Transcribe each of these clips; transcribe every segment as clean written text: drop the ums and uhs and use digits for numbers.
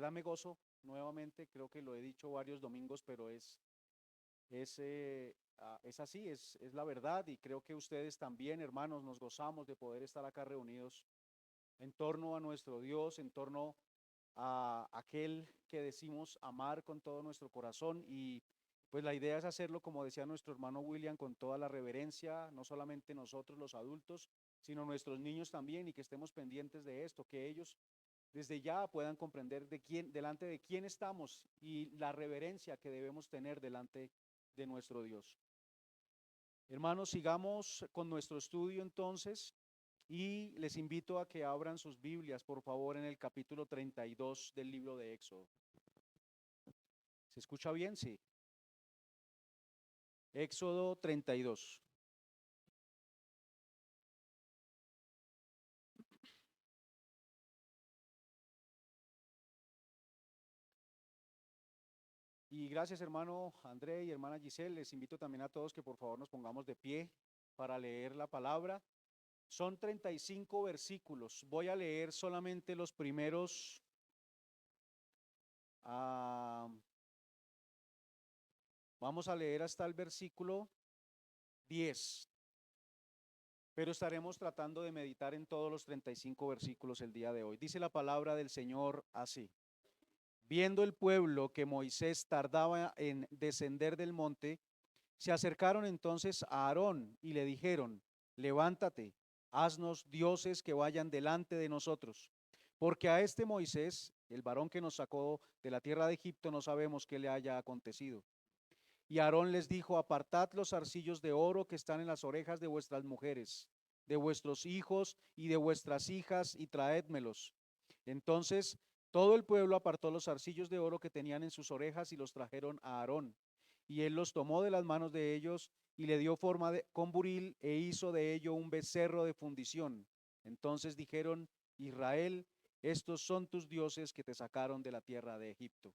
verdad me gozo nuevamente, creo que lo he dicho varios domingos, pero es así, es la verdad y creo que ustedes también, hermanos, nos gozamos de poder estar acá reunidos en torno a nuestro Dios, en torno a aquel que decimos amar con todo nuestro corazón y pues la idea es hacerlo, como decía nuestro hermano William, con toda la reverencia, no solamente nosotros los adultos, sino nuestros niños también y que estemos pendientes de esto, que ellos desde ya puedan comprender delante de quién estamos y la reverencia que debemos tener delante de nuestro Dios. Hermanos, sigamos con nuestro estudio entonces y les invito a que abran sus Biblias, por favor, en el capítulo 32 del libro de Éxodo. ¿Se escucha bien? Sí. Éxodo 32. Y gracias, hermano André y hermana Giselle. Les invito también a todos que por favor nos pongamos de pie para leer la palabra. Son 35 versículos. Voy a leer solamente los primeros, ah, vamos a leer hasta el versículo 10, pero estaremos tratando de meditar en todos los 35 versículos el día de hoy. Dice la palabra del Señor así. Viendo el pueblo que Moisés tardaba en descender del monte, se acercaron entonces a Aarón y le dijeron, levántate, haznos dioses que vayan delante de nosotros, porque a este Moisés, el varón que nos sacó de la tierra de Egipto, no sabemos qué le haya acontecido. Y Aarón les dijo, apartad los zarcillos de oro que están en las orejas de vuestras mujeres, de vuestros hijos y de vuestras hijas, y traédmelos. Entonces todo el pueblo apartó los zarcillos de oro que tenían en sus orejas y los trajeron a Aarón. Y él los tomó de las manos de ellos y le dio forma con buril e hizo de ello un becerro de fundición. Entonces dijeron, Israel, estos son tus dioses que te sacaron de la tierra de Egipto.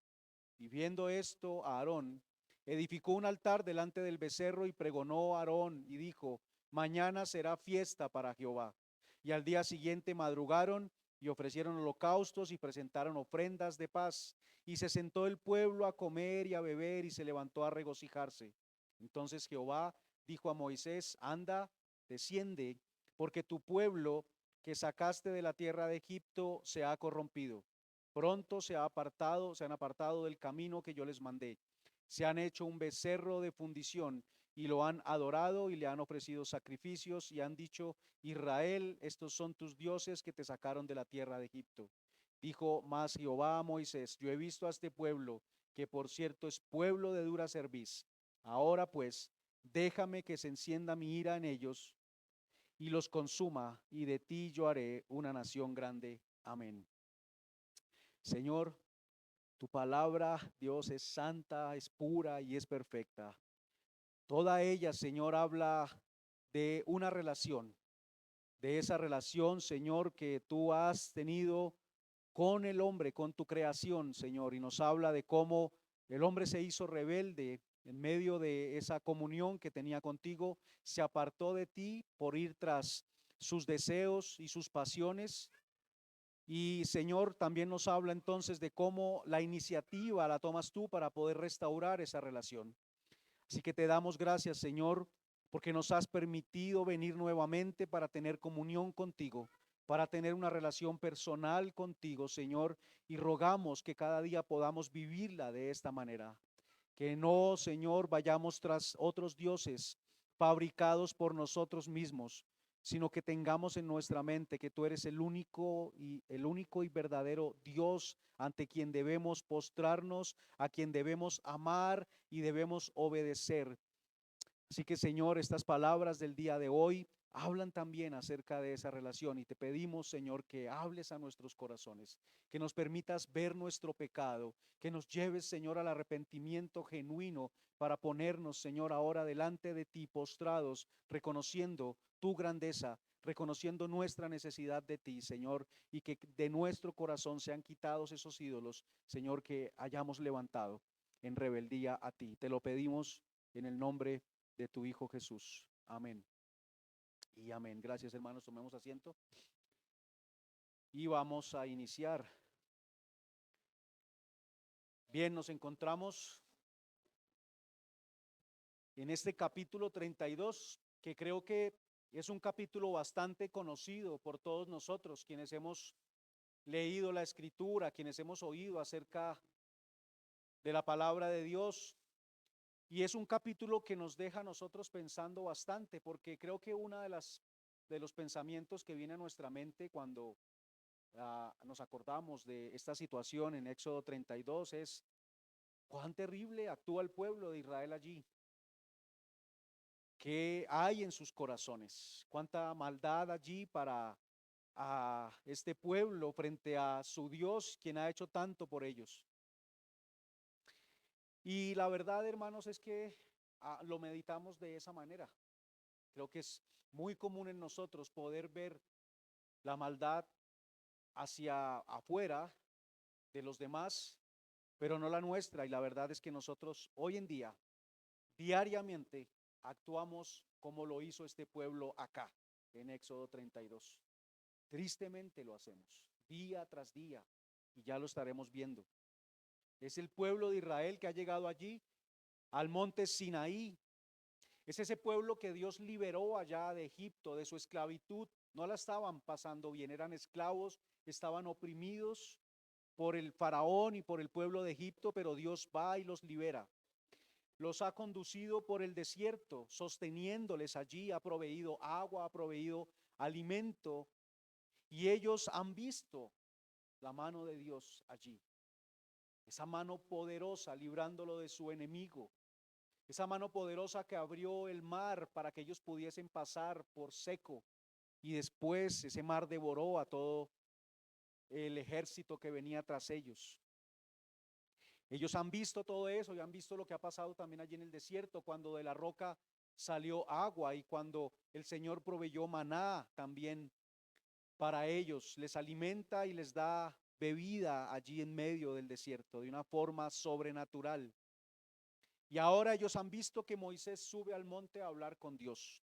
Y viendo esto, Aarón edificó un altar delante del becerro y pregonó a Aarón y dijo, mañana será fiesta para Jehová. Y al día siguiente madrugaron y ofrecieron holocaustos y presentaron ofrendas de paz. Y se sentó el pueblo a comer y a beber y se levantó a regocijarse. Entonces Jehová dijo a Moisés, anda, desciende, porque tu pueblo que sacaste de la tierra de Egipto se ha corrompido. Pronto se han apartado del camino que yo les mandé. Se han hecho un becerro de fundición y lo han adorado y le han ofrecido sacrificios y han dicho, Israel, estos son tus dioses que te sacaron de la tierra de Egipto. Dijo más Jehová a Moisés, yo he visto a este pueblo, que por cierto es pueblo de dura cerviz. Ahora pues, déjame que se encienda mi ira en ellos y los consuma, y de ti yo haré una nación grande. Amén. Señor, tu palabra, Dios, es santa, es pura y es perfecta. Toda ella, Señor, habla de una relación, de esa relación, Señor, que tú has tenido con el hombre, con tu creación, Señor, y nos habla de cómo el hombre se hizo rebelde en medio de esa comunión que tenía contigo, se apartó de ti por ir tras sus deseos y sus pasiones. Y Señor, también nos habla entonces de cómo la iniciativa la tomas tú para poder restaurar esa relación. Así que te damos gracias, Señor, porque nos has permitido venir nuevamente para tener comunión contigo, para tener una relación personal contigo, Señor, y rogamos que cada día podamos vivirla de esta manera. Que no, Señor, vayamos tras otros dioses fabricados por nosotros mismos, sino que tengamos en nuestra mente que tú eres el único y verdadero Dios ante quien debemos postrarnos, a quien debemos amar y debemos obedecer. Así que, Señor, estas palabras del día de hoy hablan también acerca de esa relación y te pedimos, Señor, que hables a nuestros corazones, que nos permitas ver nuestro pecado, que nos lleves, Señor, al arrepentimiento genuino para ponernos, Señor, ahora delante de ti postrados, reconociendo tu grandeza, reconociendo nuestra necesidad de ti, Señor, y que de nuestro corazón sean quitados esos ídolos, Señor, que hayamos levantado en rebeldía a ti. Te lo pedimos en el nombre de tu Hijo Jesús. Amén. Y amén. Gracias, hermanos. Tomemos asiento y vamos a iniciar Bien, nos encontramos en este capítulo 32, que creo que es un capítulo bastante conocido por todos nosotros, quienes hemos leído la Escritura, quienes hemos oído acerca de la palabra de Dios. Y es un capítulo que nos deja a nosotros pensando bastante, porque creo que una de los pensamientos que viene a nuestra mente cuando nos acordamos de esta situación en Éxodo 32 es cuán terrible actúa el pueblo de Israel allí. ¿Qué hay en sus corazones? ¿Cuánta maldad allí para a este pueblo frente a su Dios, quien ha hecho tanto por ellos? Y la verdad, hermanos, es que lo meditamos de esa manera. Creo que es muy común en nosotros poder ver la maldad hacia afuera de los demás, pero no la nuestra. Y la verdad es que nosotros hoy en día, diariamente, actuamos como lo hizo este pueblo acá, en Éxodo 32. Tristemente lo hacemos, día tras día, y ya lo estaremos viendo. Es el pueblo de Israel que ha llegado allí, al monte Sinaí. Es ese pueblo que Dios liberó allá de Egipto, de su esclavitud. No la estaban pasando bien, eran esclavos, estaban oprimidos por el faraón y por el pueblo de Egipto, pero Dios va y los libera. Los ha conducido por el desierto, sosteniéndoles allí, ha proveído agua, ha proveído alimento, y ellos han visto la mano de Dios allí. Esa mano poderosa librándolo de su enemigo. Esa mano poderosa que abrió el mar para que ellos pudiesen pasar por seco, y después ese mar devoró a todo el ejército que venía tras ellos. Ellos han visto todo eso y han visto lo que ha pasado también allí en el desierto, cuando de la roca salió agua y cuando el Señor proveyó maná también para ellos, les alimenta y les da bebida allí en medio del desierto de una forma sobrenatural. Y ahora ellos han visto que Moisés sube al monte a hablar con Dios.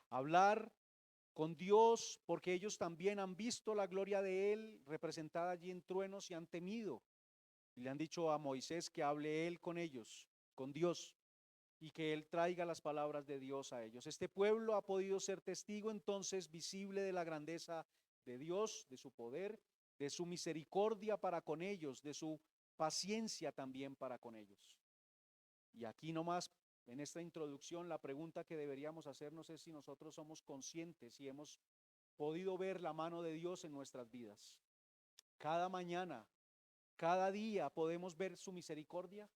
Hablar con Dios porque ellos también han visto la gloria de Él representada allí en truenos y han temido. Y le han dicho a Moisés que hable él con ellos, con Dios, y que él traiga las palabras de Dios a ellos. Este pueblo ha podido ser testigo entonces visible de la grandeza de Dios, de su poder, de su misericordia para con ellos, de su paciencia también para con ellos. Y aquí nomás, en esta introducción, la pregunta que deberíamos hacernos es si nosotros somos conscientes y hemos podido ver la mano de Dios en nuestras vidas. Cada mañana, cada día podemos ver su misericordia,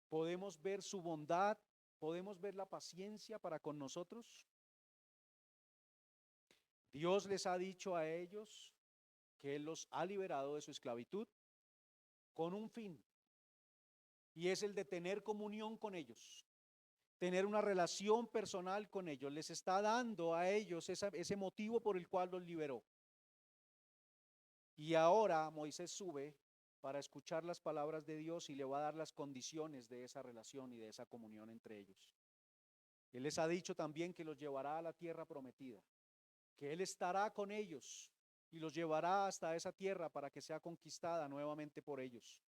podemos ver su bondad, podemos ver la paciencia para con nosotros. Dios les ha dicho a ellos que Él los ha liberado de su esclavitud con un fin, y es el de tener comunión con ellos, tener una relación personal con ellos. Les está dando a ellos ese motivo por el cual los liberó. Y ahora Moisés sube para escuchar las palabras de Dios y le va a dar las condiciones de esa relación y de esa comunión entre ellos. Él les ha dicho también que los llevará a la tierra prometida, que Él estará con ellos y los llevará hasta esa tierra para que sea conquistada nuevamente por ellos.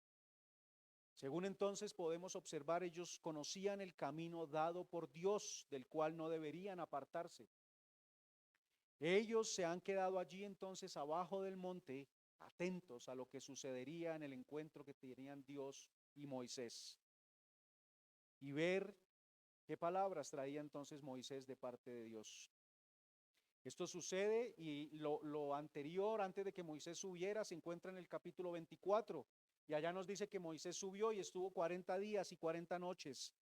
Según entonces podemos observar, ellos conocían el camino dado por Dios, del cual no deberían apartarse. Ellos se han quedado allí entonces abajo del monte, atentos a lo que sucedería en el encuentro que tenían Dios y Moisés, y ver qué palabras traía entonces Moisés de parte de Dios. Esto sucede y lo anterior, antes de que Moisés subiera, se encuentra en el capítulo 24. Y allá nos dice que Moisés subió y estuvo 40 días y 40 noches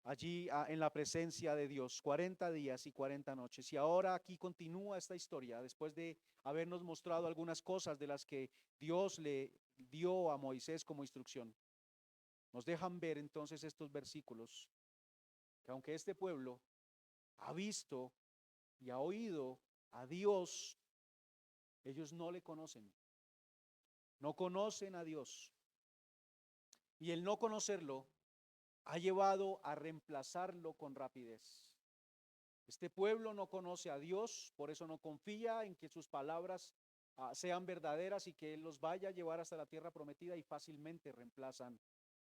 allí en la presencia de Dios, 40 días y 40 noches. Y ahora aquí continúa esta historia, después de habernos mostrado algunas cosas de las que Dios le dio a Moisés como instrucción. Nos dejan ver entonces estos versículos, que aunque este pueblo ha visto y ha oído a Dios, ellos no le conocen, no conocen a Dios. Y el no conocerlo ha llevado a reemplazarlo con rapidez. Este pueblo no conoce a Dios, por eso no confía en que sus palabras sean verdaderas y que Él los vaya a llevar hasta la tierra prometida, y fácilmente reemplazan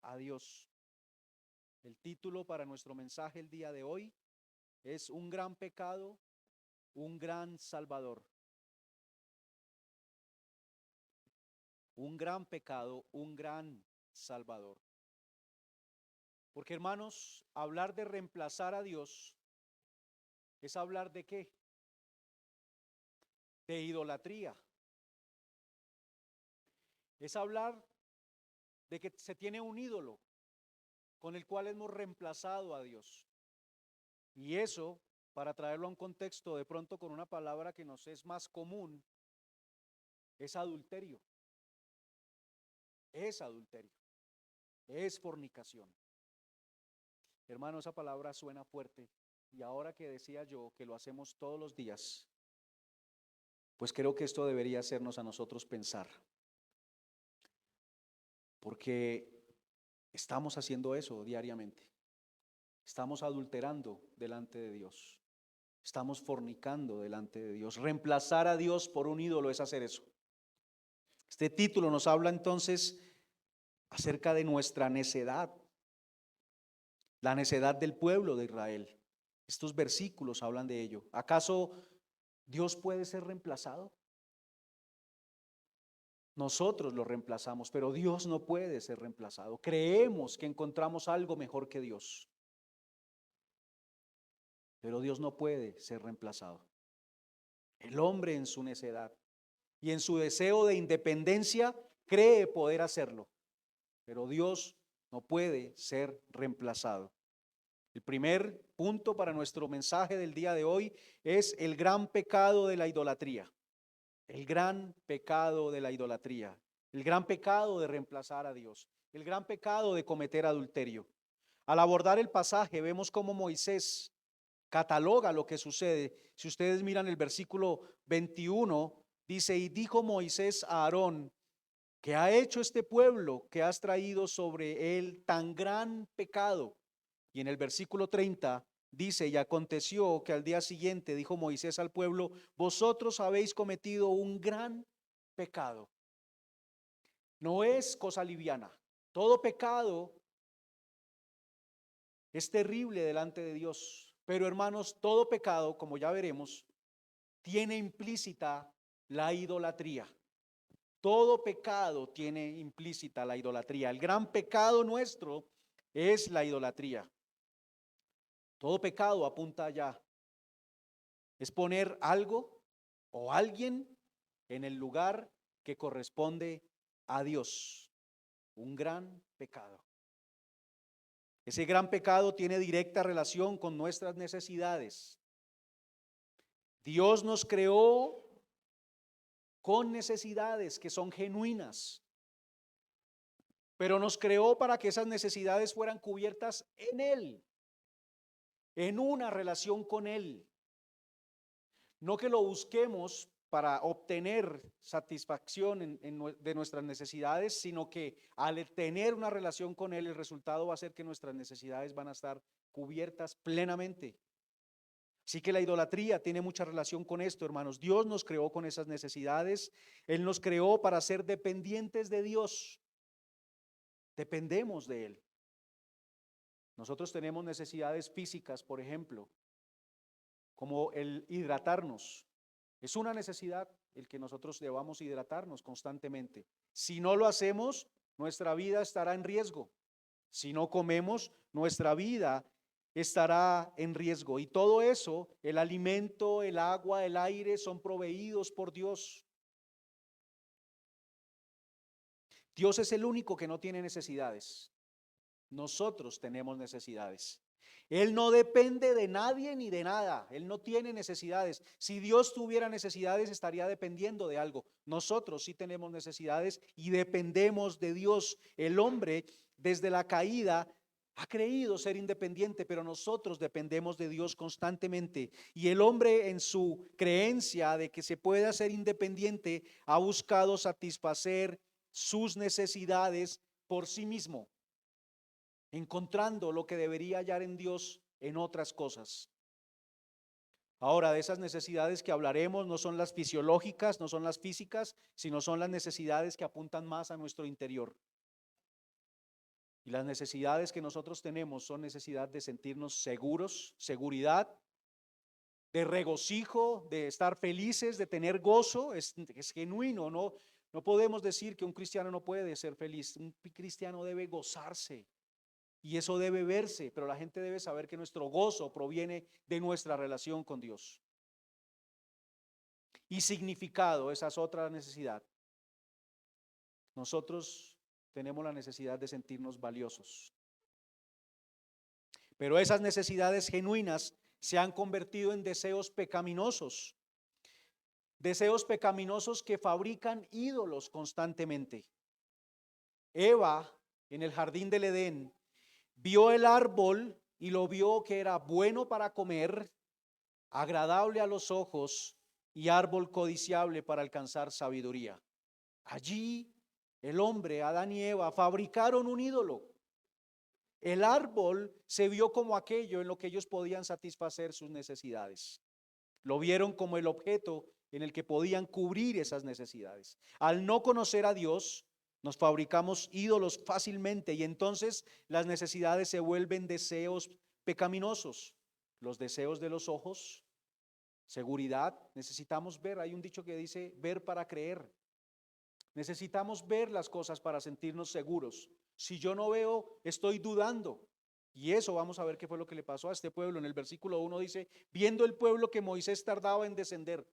a Dios. El título para nuestro mensaje el día de hoy es Un gran pecado, un gran Salvador. Un gran pecado, un gran Salvador. Porque, hermanos, hablar de reemplazar a Dios es hablar ¿de qué? De idolatría. Es hablar de que se tiene un ídolo con el cual hemos reemplazado a Dios. Y eso, para traerlo a un contexto de pronto con una palabra que nos es más común, es adulterio. Es adulterio. Es fornicación. Hermano, esa palabra suena fuerte, y ahora que decía yo que lo hacemos todos los días, pues creo que esto debería hacernos a nosotros pensar, porque estamos haciendo eso diariamente. Estamos adulterando delante de Dios. Estamos fornicando delante de Dios. Reemplazar a Dios por un ídolo es hacer eso. Este título nos habla entonces acerca de nuestra necedad, la necedad del pueblo de Israel. Estos versículos hablan de ello. ¿Acaso Dios puede ser reemplazado? Nosotros lo reemplazamos, pero Dios no puede ser reemplazado. Creemos que encontramos algo mejor que Dios, pero Dios no puede ser reemplazado. El hombre en su necedad y en su deseo de independencia cree poder hacerlo, pero Dios no puede ser reemplazado. El primer punto para nuestro mensaje del día de hoy es el gran pecado de la idolatría. El gran pecado de la idolatría. El gran pecado de reemplazar a Dios. El gran pecado de cometer adulterio. Al abordar el pasaje vemos cómo Moisés cataloga lo que sucede. Si ustedes miran el versículo 21, dice: y dijo Moisés a Aarón, ¿qué ha hecho este pueblo que has traído sobre él tan gran pecado? Y en el versículo 30 dice: y aconteció que al día siguiente dijo Moisés al pueblo: vosotros habéis cometido un gran pecado. No es cosa liviana. Todo pecado es terrible delante de Dios. Pero, hermanos, todo pecado, como ya veremos, tiene implícita la idolatría. Todo pecado tiene implícita la idolatría. El gran pecado nuestro es la idolatría. Todo pecado apunta allá. Es poner algo o alguien en el lugar que corresponde a Dios. Un gran pecado. Ese gran pecado tiene directa relación con nuestras necesidades. Dios nos creó con necesidades que son genuinas, pero nos creó para que esas necesidades fueran cubiertas en Él, en una relación con Él. No que lo busquemos para obtener satisfacción de nuestras necesidades, sino que al tener una relación con Él, el resultado va a ser que nuestras necesidades van a estar cubiertas plenamente. Así que la idolatría tiene mucha relación con esto, hermanos. Dios nos creó con esas necesidades. Él nos creó para ser dependientes de Dios. Dependemos de Él. Nosotros tenemos necesidades físicas, por ejemplo, como el hidratarnos. Es una necesidad el que nosotros debamos hidratarnos constantemente. Si no lo hacemos, nuestra vida estará en riesgo. Si no comemos, nuestra vida estará en riesgo. Y todo eso, el alimento, el agua, el aire, son proveídos por Dios. Dios es el único que no tiene necesidades. Nosotros tenemos necesidades. Él no depende de nadie ni de nada. Él no tiene necesidades. Si Dios tuviera necesidades, estaría dependiendo de algo. Nosotros sí tenemos necesidades y dependemos de Dios. El hombre, desde la caída, ha creído ser independiente, pero nosotros dependemos de Dios constantemente. Y el hombre, en su creencia de que se puede ser independiente, ha buscado satisfacer sus necesidades por sí mismo, encontrando lo que debería hallar en Dios en otras cosas. Ahora, de esas necesidades que hablaremos no son las fisiológicas, no son las físicas, sino son las necesidades que apuntan más a nuestro interior. Y las necesidades que nosotros tenemos son necesidad de sentirnos seguros, seguridad, de regocijo, de estar felices, de tener gozo. Es genuino, ¿no? No podemos decir que un cristiano no puede ser feliz. Un cristiano debe gozarse y eso debe verse, pero la gente debe saber que nuestro gozo proviene de nuestra relación con Dios. Y significado, esa es otra necesidad. Nosotros tenemos la necesidad de sentirnos valiosos. Pero esas necesidades genuinas se han convertido en deseos pecaminosos. Deseos pecaminosos que fabrican ídolos constantemente. Eva, en el jardín del Edén, vio el árbol y lo vio que era bueno para comer, agradable a los ojos y árbol codiciable para alcanzar sabiduría. Allí el hombre, Adán y Eva, fabricaron un ídolo. El árbol se vio como aquello en lo que ellos podían satisfacer sus necesidades. Lo vieron como el objeto en el que podían cubrir esas necesidades. Al no conocer a Dios, nos fabricamos ídolos fácilmente y entonces las necesidades se vuelven deseos pecaminosos. Los deseos de los ojos, seguridad, necesitamos ver. Hay un dicho que dice ver para creer. Necesitamos ver las cosas para sentirnos seguros. Si yo no veo, estoy dudando. Y eso vamos a ver qué fue lo que le pasó a este pueblo. En el versículo 1 dice, viendo el pueblo que Moisés tardaba en descender.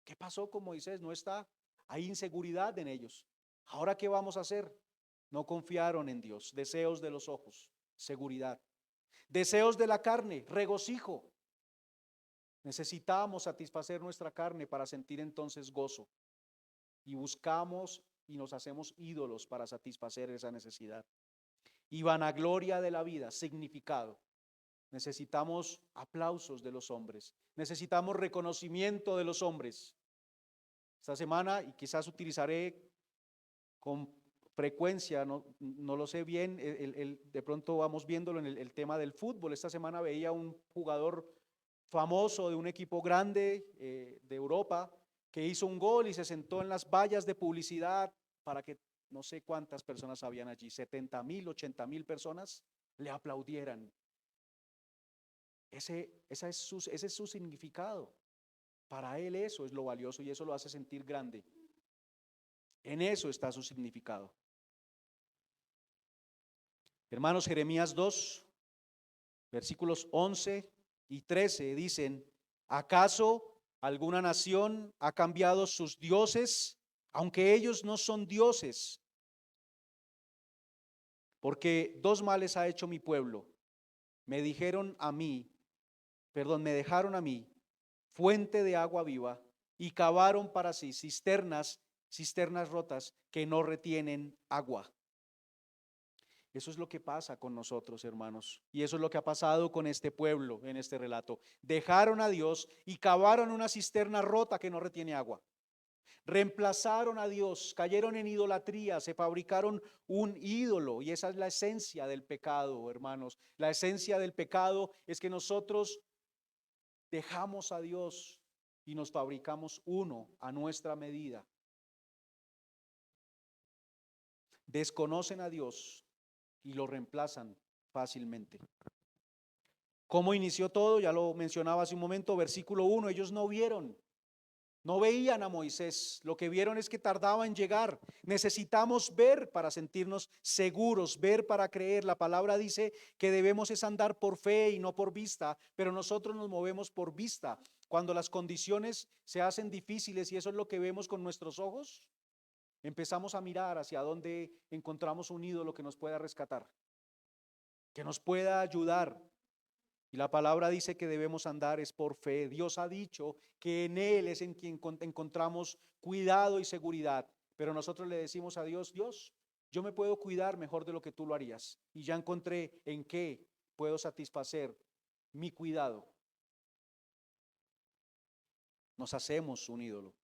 ¿Qué pasó con Moisés? No está, hay inseguridad en ellos. ¿Ahora qué vamos a hacer? No confiaron en Dios. Deseos de los ojos, seguridad. Deseos de la carne, regocijo. Necesitamos satisfacer nuestra carne para sentir entonces gozo. Y buscamos y nos hacemos ídolos para satisfacer esa necesidad. Y vanagloria de la vida, significado. Necesitamos aplausos de los hombres. Necesitamos reconocimiento de los hombres. Esta semana, y quizás utilizaré con frecuencia, no lo sé bien, de pronto vamos viéndolo en el tema del fútbol. Esta semana veía un jugador famoso de un equipo grande de Europa que hizo un gol y se sentó en las vallas de publicidad para que no sé cuántas personas habían allí, 70,000, 80,000 personas le aplaudieran. Ese es su significado. Para él eso es lo valioso y eso lo hace sentir grande. En eso está su significado. Hermanos, Jeremías 2, versículos 11 y 13 dicen, ¿acaso alguna nación ha cambiado sus dioses, aunque ellos no son dioses? Porque dos males ha hecho mi pueblo. Me dejaron a mí fuente de agua viva y cavaron para sí cisternas rotas que no retienen agua. Eso es lo que pasa con nosotros, hermanos, y eso es lo que ha pasado con este pueblo en este relato. Dejaron a Dios y cavaron una cisterna rota que no retiene agua. Reemplazaron a Dios, cayeron en idolatría, se fabricaron un ídolo y esa es la esencia del pecado, hermanos. La esencia del pecado es que nosotros dejamos a Dios y nos fabricamos uno a nuestra medida. Desconocen a Dios y lo reemplazan fácilmente. ¿Cómo inició todo? Ya lo mencionaba hace un momento, versículo 1, ellos no veían a Moisés, lo que vieron es que tardaba en llegar. Necesitamos ver para sentirnos seguros, ver para creer. La palabra dice que debemos es andar por fe y no por vista, pero nosotros nos movemos por vista. Cuando las condiciones se hacen difíciles y eso es lo que vemos con nuestros ojos, empezamos a mirar hacia dónde encontramos un ídolo que nos pueda rescatar, que nos pueda ayudar. Y la palabra dice que debemos andar es por fe. Dios ha dicho que en Él es en quien encontramos cuidado y seguridad. Pero nosotros le decimos a Dios, Dios, yo me puedo cuidar mejor de lo que tú lo harías. Y ya encontré en qué puedo satisfacer mi cuidado. Nos hacemos un ídolo.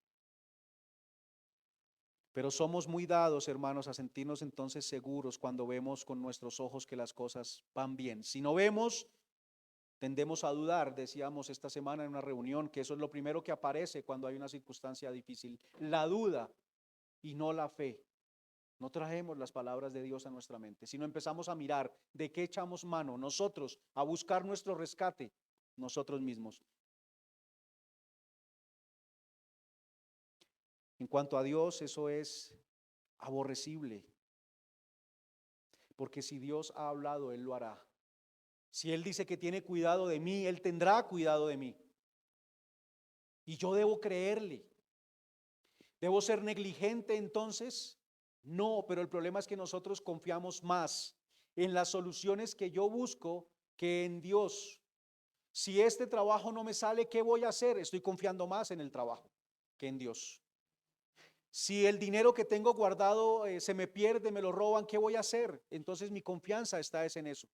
Pero somos muy dados, hermanos, a sentirnos entonces seguros cuando vemos con nuestros ojos que las cosas van bien. Si no vemos, Tendemos a dudar, decíamos esta semana en una reunión, que eso es lo primero que aparece cuando hay una circunstancia difícil, la duda y no la fe. No traemos las palabras de Dios a nuestra mente, sino empezamos a mirar de qué echamos mano nosotros, a buscar nuestro rescate nosotros mismos. En cuanto a Dios, eso es aborrecible, porque si Dios ha hablado, Él lo hará. Si Él dice que tiene cuidado de mí, Él tendrá cuidado de mí. Y yo debo creerle. ¿Debo ser negligente entonces? No, pero el problema es que nosotros confiamos más en las soluciones que yo busco que en Dios. Si este trabajo no me sale, ¿qué voy a hacer? Estoy confiando más en el trabajo que en Dios. Si el dinero que tengo guardado se me pierde, me lo roban, ¿qué voy a hacer? Entonces mi confianza está en eso.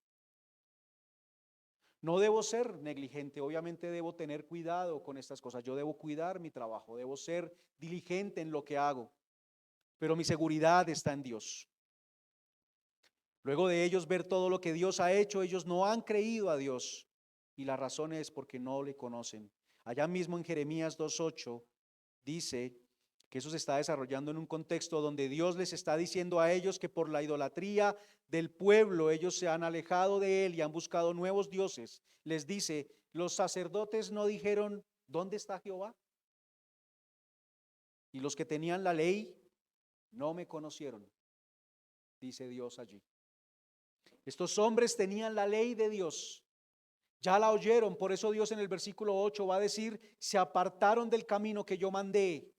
No debo ser negligente, obviamente debo tener cuidado con estas cosas. Yo debo cuidar mi trabajo, debo ser diligente en lo que hago, pero mi seguridad está en Dios. Luego de ellos ver todo lo que Dios ha hecho, ellos no han creído a Dios y la razón es porque no le conocen. Allá mismo en Jeremías 2:8 dice que eso se está desarrollando en un contexto donde Dios les está diciendo a ellos que por la idolatría del pueblo ellos se han alejado de Él y han buscado nuevos dioses. Les dice, los sacerdotes no dijeron, ¿dónde está Jehová? Y los que tenían la ley no me conocieron, dice Dios allí. Estos hombres tenían la ley de Dios, ya la oyeron, por eso Dios en el versículo 8 va a decir, se apartaron del camino que yo mandé.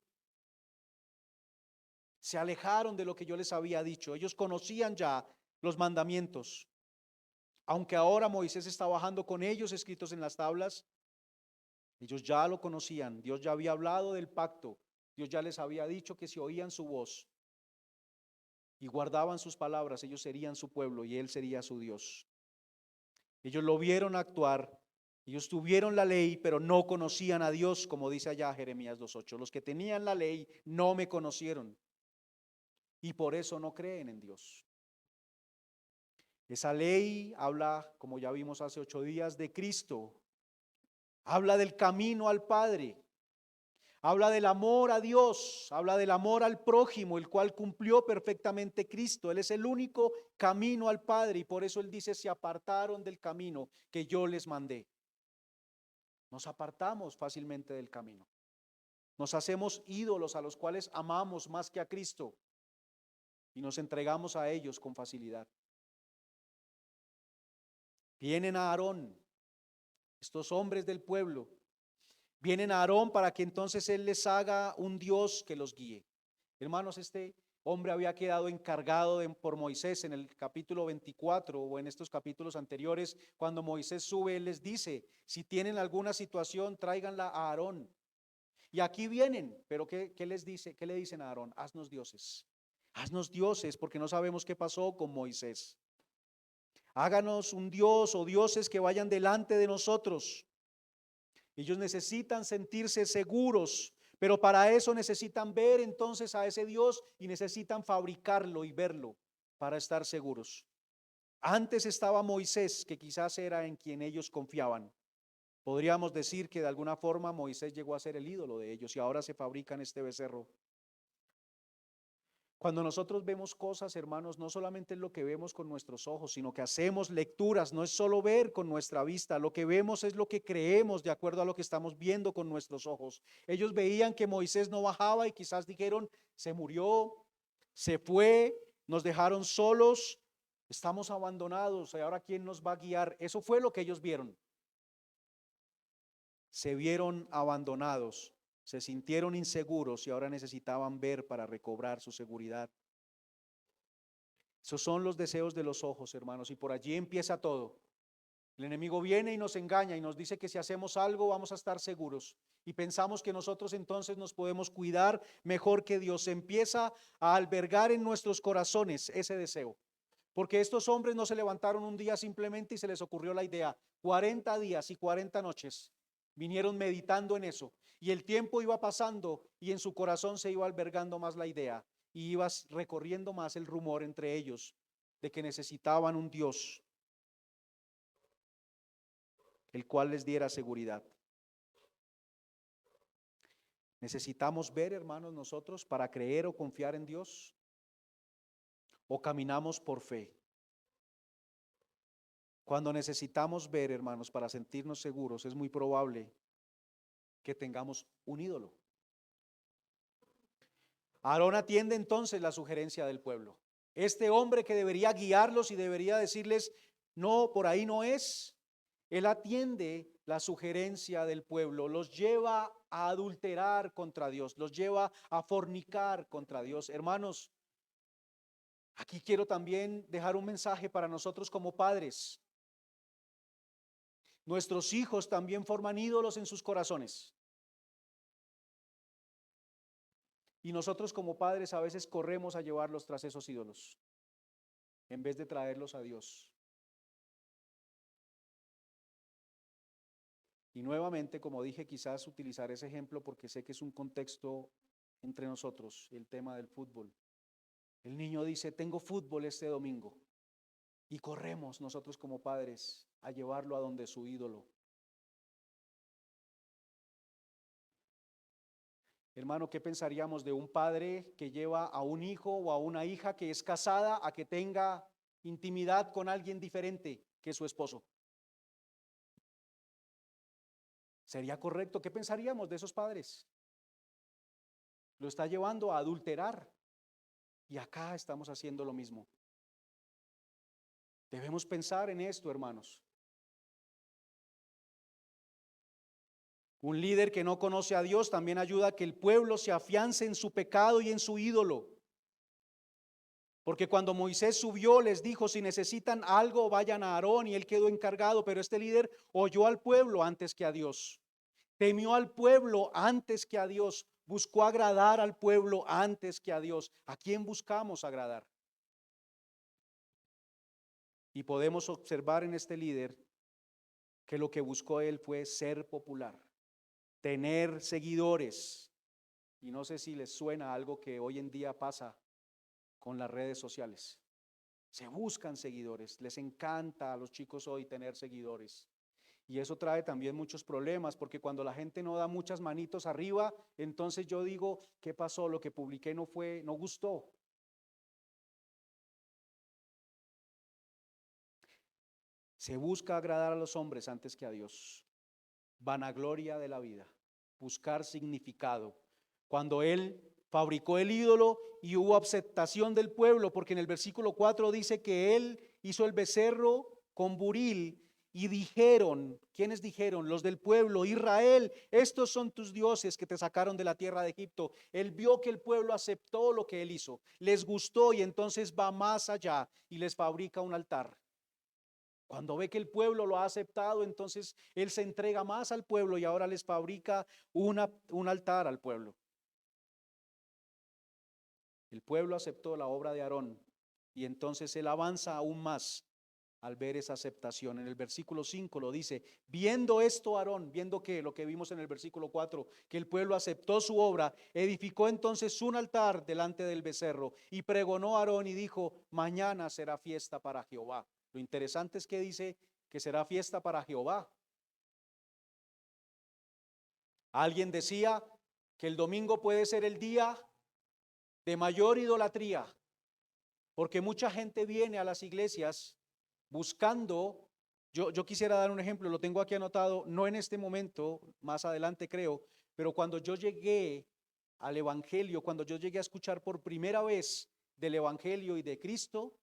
Se alejaron de lo que yo les había dicho. Ellos conocían ya los mandamientos. Aunque ahora Moisés está bajando con ellos escritos en las tablas, ellos ya lo conocían. Dios ya había hablado del pacto. Dios ya les había dicho que si oían su voz y guardaban sus palabras, ellos serían su pueblo y Él sería su Dios. Ellos lo vieron actuar. Ellos tuvieron la ley, pero no conocían a Dios, como dice allá Jeremías 2:8. Los que tenían la ley no me conocieron. Y por eso no creen en Dios. Esa ley habla, como ya vimos hace 8 días, de Cristo. Habla del camino al Padre. Habla del amor a Dios. Habla del amor al prójimo, el cual cumplió perfectamente Cristo. Él es el único camino al Padre y por eso Él dice, se apartaron del camino que yo les mandé. Nos apartamos fácilmente del camino. Nos hacemos ídolos a los cuales amamos más que a Cristo y nos entregamos a ellos con facilidad. Vienen a Aarón, estos hombres del pueblo, vienen a Aarón para que entonces él les haga un Dios que los guíe. Hermanos, este hombre había quedado encargado por Moisés en el capítulo 24 o en estos capítulos anteriores. Cuando Moisés sube, él les dice, si tienen alguna situación, tráiganla a Aarón. Y aquí vienen, pero ¿qué les dice? ¿Qué le dicen a Aarón? Haznos dioses. Haznos dioses, porque no sabemos qué pasó con Moisés. Háganos un Dios o dioses que vayan delante de nosotros. Ellos necesitan sentirse seguros, pero para eso necesitan ver entonces a ese Dios y necesitan fabricarlo y verlo para estar seguros. Antes estaba Moisés, que quizás era en quien ellos confiaban. Podríamos decir que de alguna forma Moisés llegó a ser el ídolo de ellos y ahora se fabrican este becerro. Cuando nosotros vemos cosas, hermanos, no solamente es lo que vemos con nuestros ojos, sino que hacemos lecturas, no es solo ver con nuestra vista, lo que vemos es lo que creemos de acuerdo a lo que estamos viendo con nuestros ojos. Ellos veían que Moisés no bajaba y quizás dijeron, se murió, se fue, nos dejaron solos, estamos abandonados, y ahora ¿quién nos va a guiar? Eso fue lo que ellos vieron. Se vieron abandonados. Se sintieron inseguros y ahora necesitaban ver para recobrar su seguridad. Esos son los deseos de los ojos, hermanos, y por allí empieza todo. El enemigo viene y nos engaña y nos dice que si hacemos algo vamos a estar seguros y pensamos que nosotros entonces nos podemos cuidar mejor que Dios. Se empieza a albergar en nuestros corazones ese deseo, porque estos hombres no se levantaron un día simplemente y se les ocurrió la idea. 40 días y 40 noches vinieron meditando en eso y el tiempo iba pasando y en su corazón se iba albergando más la idea y iba recorriendo más el rumor entre ellos de que necesitaban un Dios. el cual les diera seguridad. ¿Necesitamos ver, hermanos, nosotros para creer o confiar en Dios? ¿O caminamos por fe? Cuando necesitamos ver, hermanos, para sentirnos seguros, es muy probable que tengamos un ídolo. Aarón atiende entonces la sugerencia del pueblo. Este hombre que debería guiarlos y debería decirles, no, por ahí no es, él atiende la sugerencia del pueblo, los lleva a adulterar contra Dios, los lleva a fornicar contra Dios. Hermanos, aquí quiero también dejar un mensaje para nosotros como padres. Nuestros hijos también forman ídolos en sus corazones. Y nosotros como padres a veces corremos a llevarlos tras esos ídolos, en vez de traerlos a Dios. Y nuevamente, como dije, quizás utilizar ese ejemplo porque sé que es un contexto entre nosotros, el tema del fútbol. El niño dice, tengo fútbol este domingo. Y corremos nosotros como padres a llevarlo a donde su ídolo. Hermano, ¿qué pensaríamos de un padre que lleva a un hijo o a una hija que es casada a que tenga intimidad con alguien diferente que su esposo? ¿Sería correcto? ¿Qué pensaríamos de esos padres? Lo está llevando a adulterar. Y acá estamos haciendo lo mismo. Debemos pensar en esto, hermanos. Un líder que no conoce a Dios también ayuda a que el pueblo se afiance en su pecado y en su ídolo. Porque cuando Moisés subió les dijo, si necesitan algo vayan a Aarón, y él quedó encargado, pero este líder oyó al pueblo antes que a Dios. Temió al pueblo antes que a Dios, buscó agradar al pueblo antes que a Dios. ¿A quién buscamos agradar? Y podemos observar en este líder que lo que buscó él fue ser popular, tener seguidores. Y no sé si les suena algo que hoy en día pasa con las redes sociales. Se buscan seguidores, les encanta a los chicos hoy tener seguidores. Y eso trae también muchos problemas, porque cuando la gente no da muchas manitos arriba, entonces yo digo, ¿qué pasó? Lo que publiqué no gustó. Se busca agradar a los hombres antes que a Dios. Vanagloria de la vida, buscar significado. Cuando él fabricó el ídolo y hubo aceptación del pueblo, porque en el versículo 4 dice que él hizo el becerro con buril. Y dijeron, ¿quiénes dijeron? Los del pueblo, Israel, estos son tus dioses que te sacaron de la tierra de Egipto. Él vio que el pueblo aceptó lo que él hizo, les gustó y entonces va más allá y les fabrica un altar. Cuando ve que el pueblo lo ha aceptado, entonces él se entrega más al pueblo y ahora les fabrica un altar al pueblo. El pueblo aceptó la obra de Aarón y entonces él avanza aún más al ver esa aceptación. En el versículo 5 lo dice, viendo esto Aarón, viendo que lo que vimos en el versículo 4, que el pueblo aceptó su obra, edificó entonces un altar delante del becerro y pregonó a Aarón y dijo, mañana será fiesta para Jehová. Lo interesante es que dice que será fiesta para Jehová. Alguien decía que el domingo puede ser el día de mayor idolatría, porque mucha gente viene a las iglesias buscando, yo quisiera dar un ejemplo, lo tengo aquí anotado, no en este momento, más adelante creo, pero cuando yo llegué al Evangelio, cuando yo llegué a escuchar por primera vez del Evangelio y de Cristo,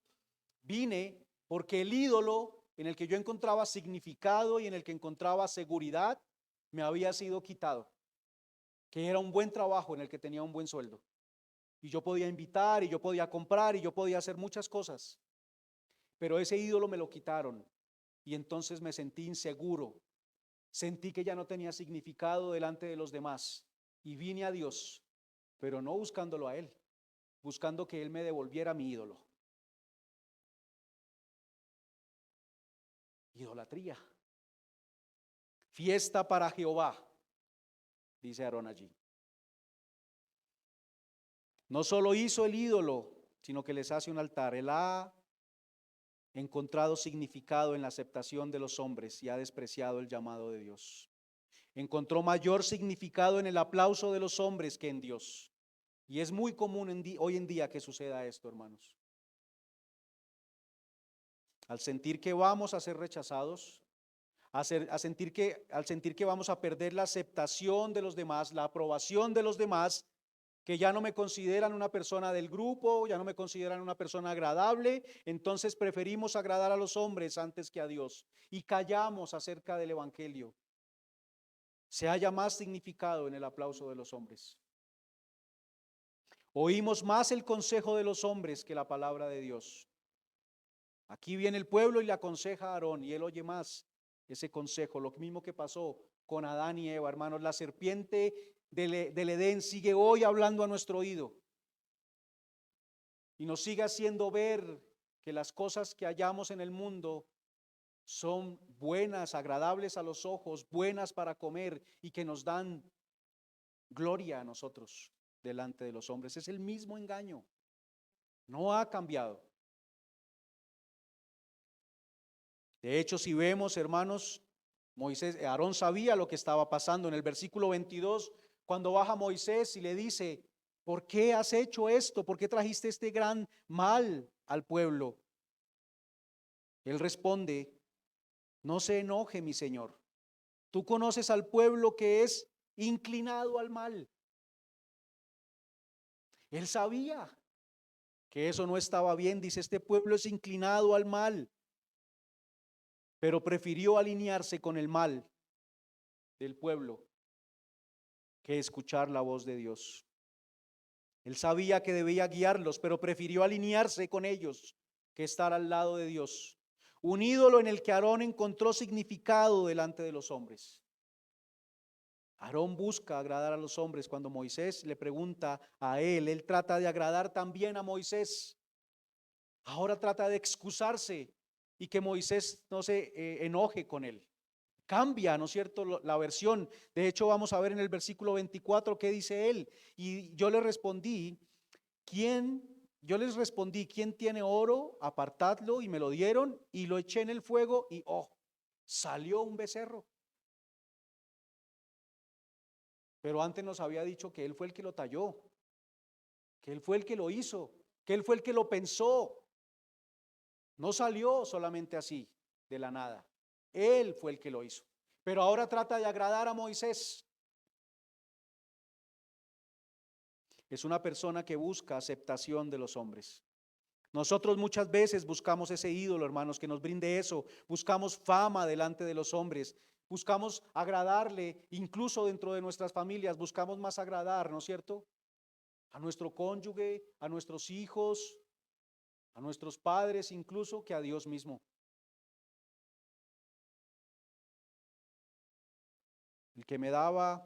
vine porque el ídolo en el que yo encontraba significado y en el que encontraba seguridad me había sido quitado, que era un buen trabajo en el que tenía un buen sueldo. Y yo podía invitar y yo podía comprar y yo podía hacer muchas cosas. Pero ese ídolo me lo quitaron y entonces me sentí inseguro. Sentí que ya no tenía significado delante de los demás y vine a Dios, pero no buscándolo a Él, buscando que Él me devolviera mi ídolo. Idolatría. Fiesta para Jehová, dice Aarón allí. No solo hizo el ídolo, sino que les hace un altar. Él ha encontrado significado en la aceptación de los hombres y ha despreciado el llamado de Dios. Encontró mayor significado en el aplauso de los hombres que en Dios. Y es muy común hoy en día que suceda esto, hermanos. Al sentir que vamos a ser rechazados, al sentir que vamos a perder la aceptación de los demás, la aprobación de los demás, que ya no me consideran una persona del grupo, ya no me consideran una persona agradable, entonces preferimos agradar a los hombres antes que a Dios y callamos acerca del evangelio. Se halla más significado en el aplauso de los hombres. Oímos más el consejo de los hombres que la palabra de Dios. Aquí viene el pueblo y le aconseja a Aarón y él oye más ese consejo. Lo mismo que pasó con Adán y Eva, hermanos. La serpiente del Edén sigue hoy hablando a nuestro oído y nos sigue haciendo ver que las cosas que hallamos en el mundo son buenas, agradables a los ojos, buenas para comer y que nos dan gloria a nosotros delante de los hombres. Es el mismo engaño, no ha cambiado. De hecho, si vemos, hermanos, Aarón sabía lo que estaba pasando. En el versículo 22, cuando baja Moisés y le dice: ¿por qué has hecho esto? ¿Por qué trajiste este gran mal al pueblo? Él responde: no se enoje, mi señor. Tú conoces al pueblo que es inclinado al mal. Él sabía que eso no estaba bien. Dice: este pueblo es inclinado al mal. Pero prefirió alinearse con el mal del pueblo que escuchar la voz de Dios. Él sabía que debía guiarlos, pero prefirió alinearse con ellos que estar al lado de Dios. Un ídolo en el que Aarón encontró significado delante de los hombres. Aarón busca agradar a los hombres. Cuando Moisés le pregunta a él trata de agradar también a Moisés. Ahora trata de excusarse y que Moisés no se enoje con él. Cambia, ¿no es cierto?, la versión. De hecho, vamos a ver en el versículo 24 qué dice él. Y yo les respondí, ¿quién tiene oro? Apartadlo. Y me lo dieron y lo eché en el fuego y salió un becerro. Pero antes nos había dicho que él fue el que lo talló, que él fue el que lo hizo, que él fue el que lo pensó. No salió solamente así, de la nada. Él fue el que lo hizo. Pero ahora trata de agradar a Moisés. Es una persona que busca aceptación de los hombres. Nosotros muchas veces buscamos ese ídolo, hermanos, que nos brinde eso. Buscamos fama delante de los hombres. Buscamos agradarle, incluso dentro de nuestras familias, buscamos más agradar, ¿no es cierto?, a nuestro cónyuge, a nuestros hijos, a nuestros padres, incluso que a Dios mismo. El que me daba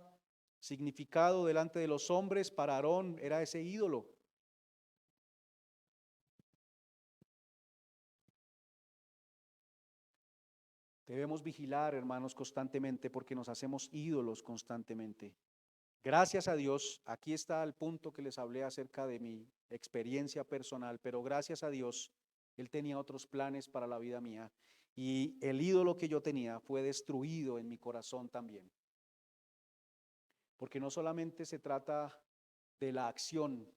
significado delante de los hombres para Aarón era ese ídolo. Debemos vigilar, hermanos, constantemente porque nos hacemos ídolos constantemente. Gracias a Dios, aquí está el punto que les hablé acerca de mi experiencia personal, pero gracias a Dios, Él tenía otros planes para la vida mía y el ídolo que yo tenía fue destruido en mi corazón también. Porque no solamente se trata de la acción,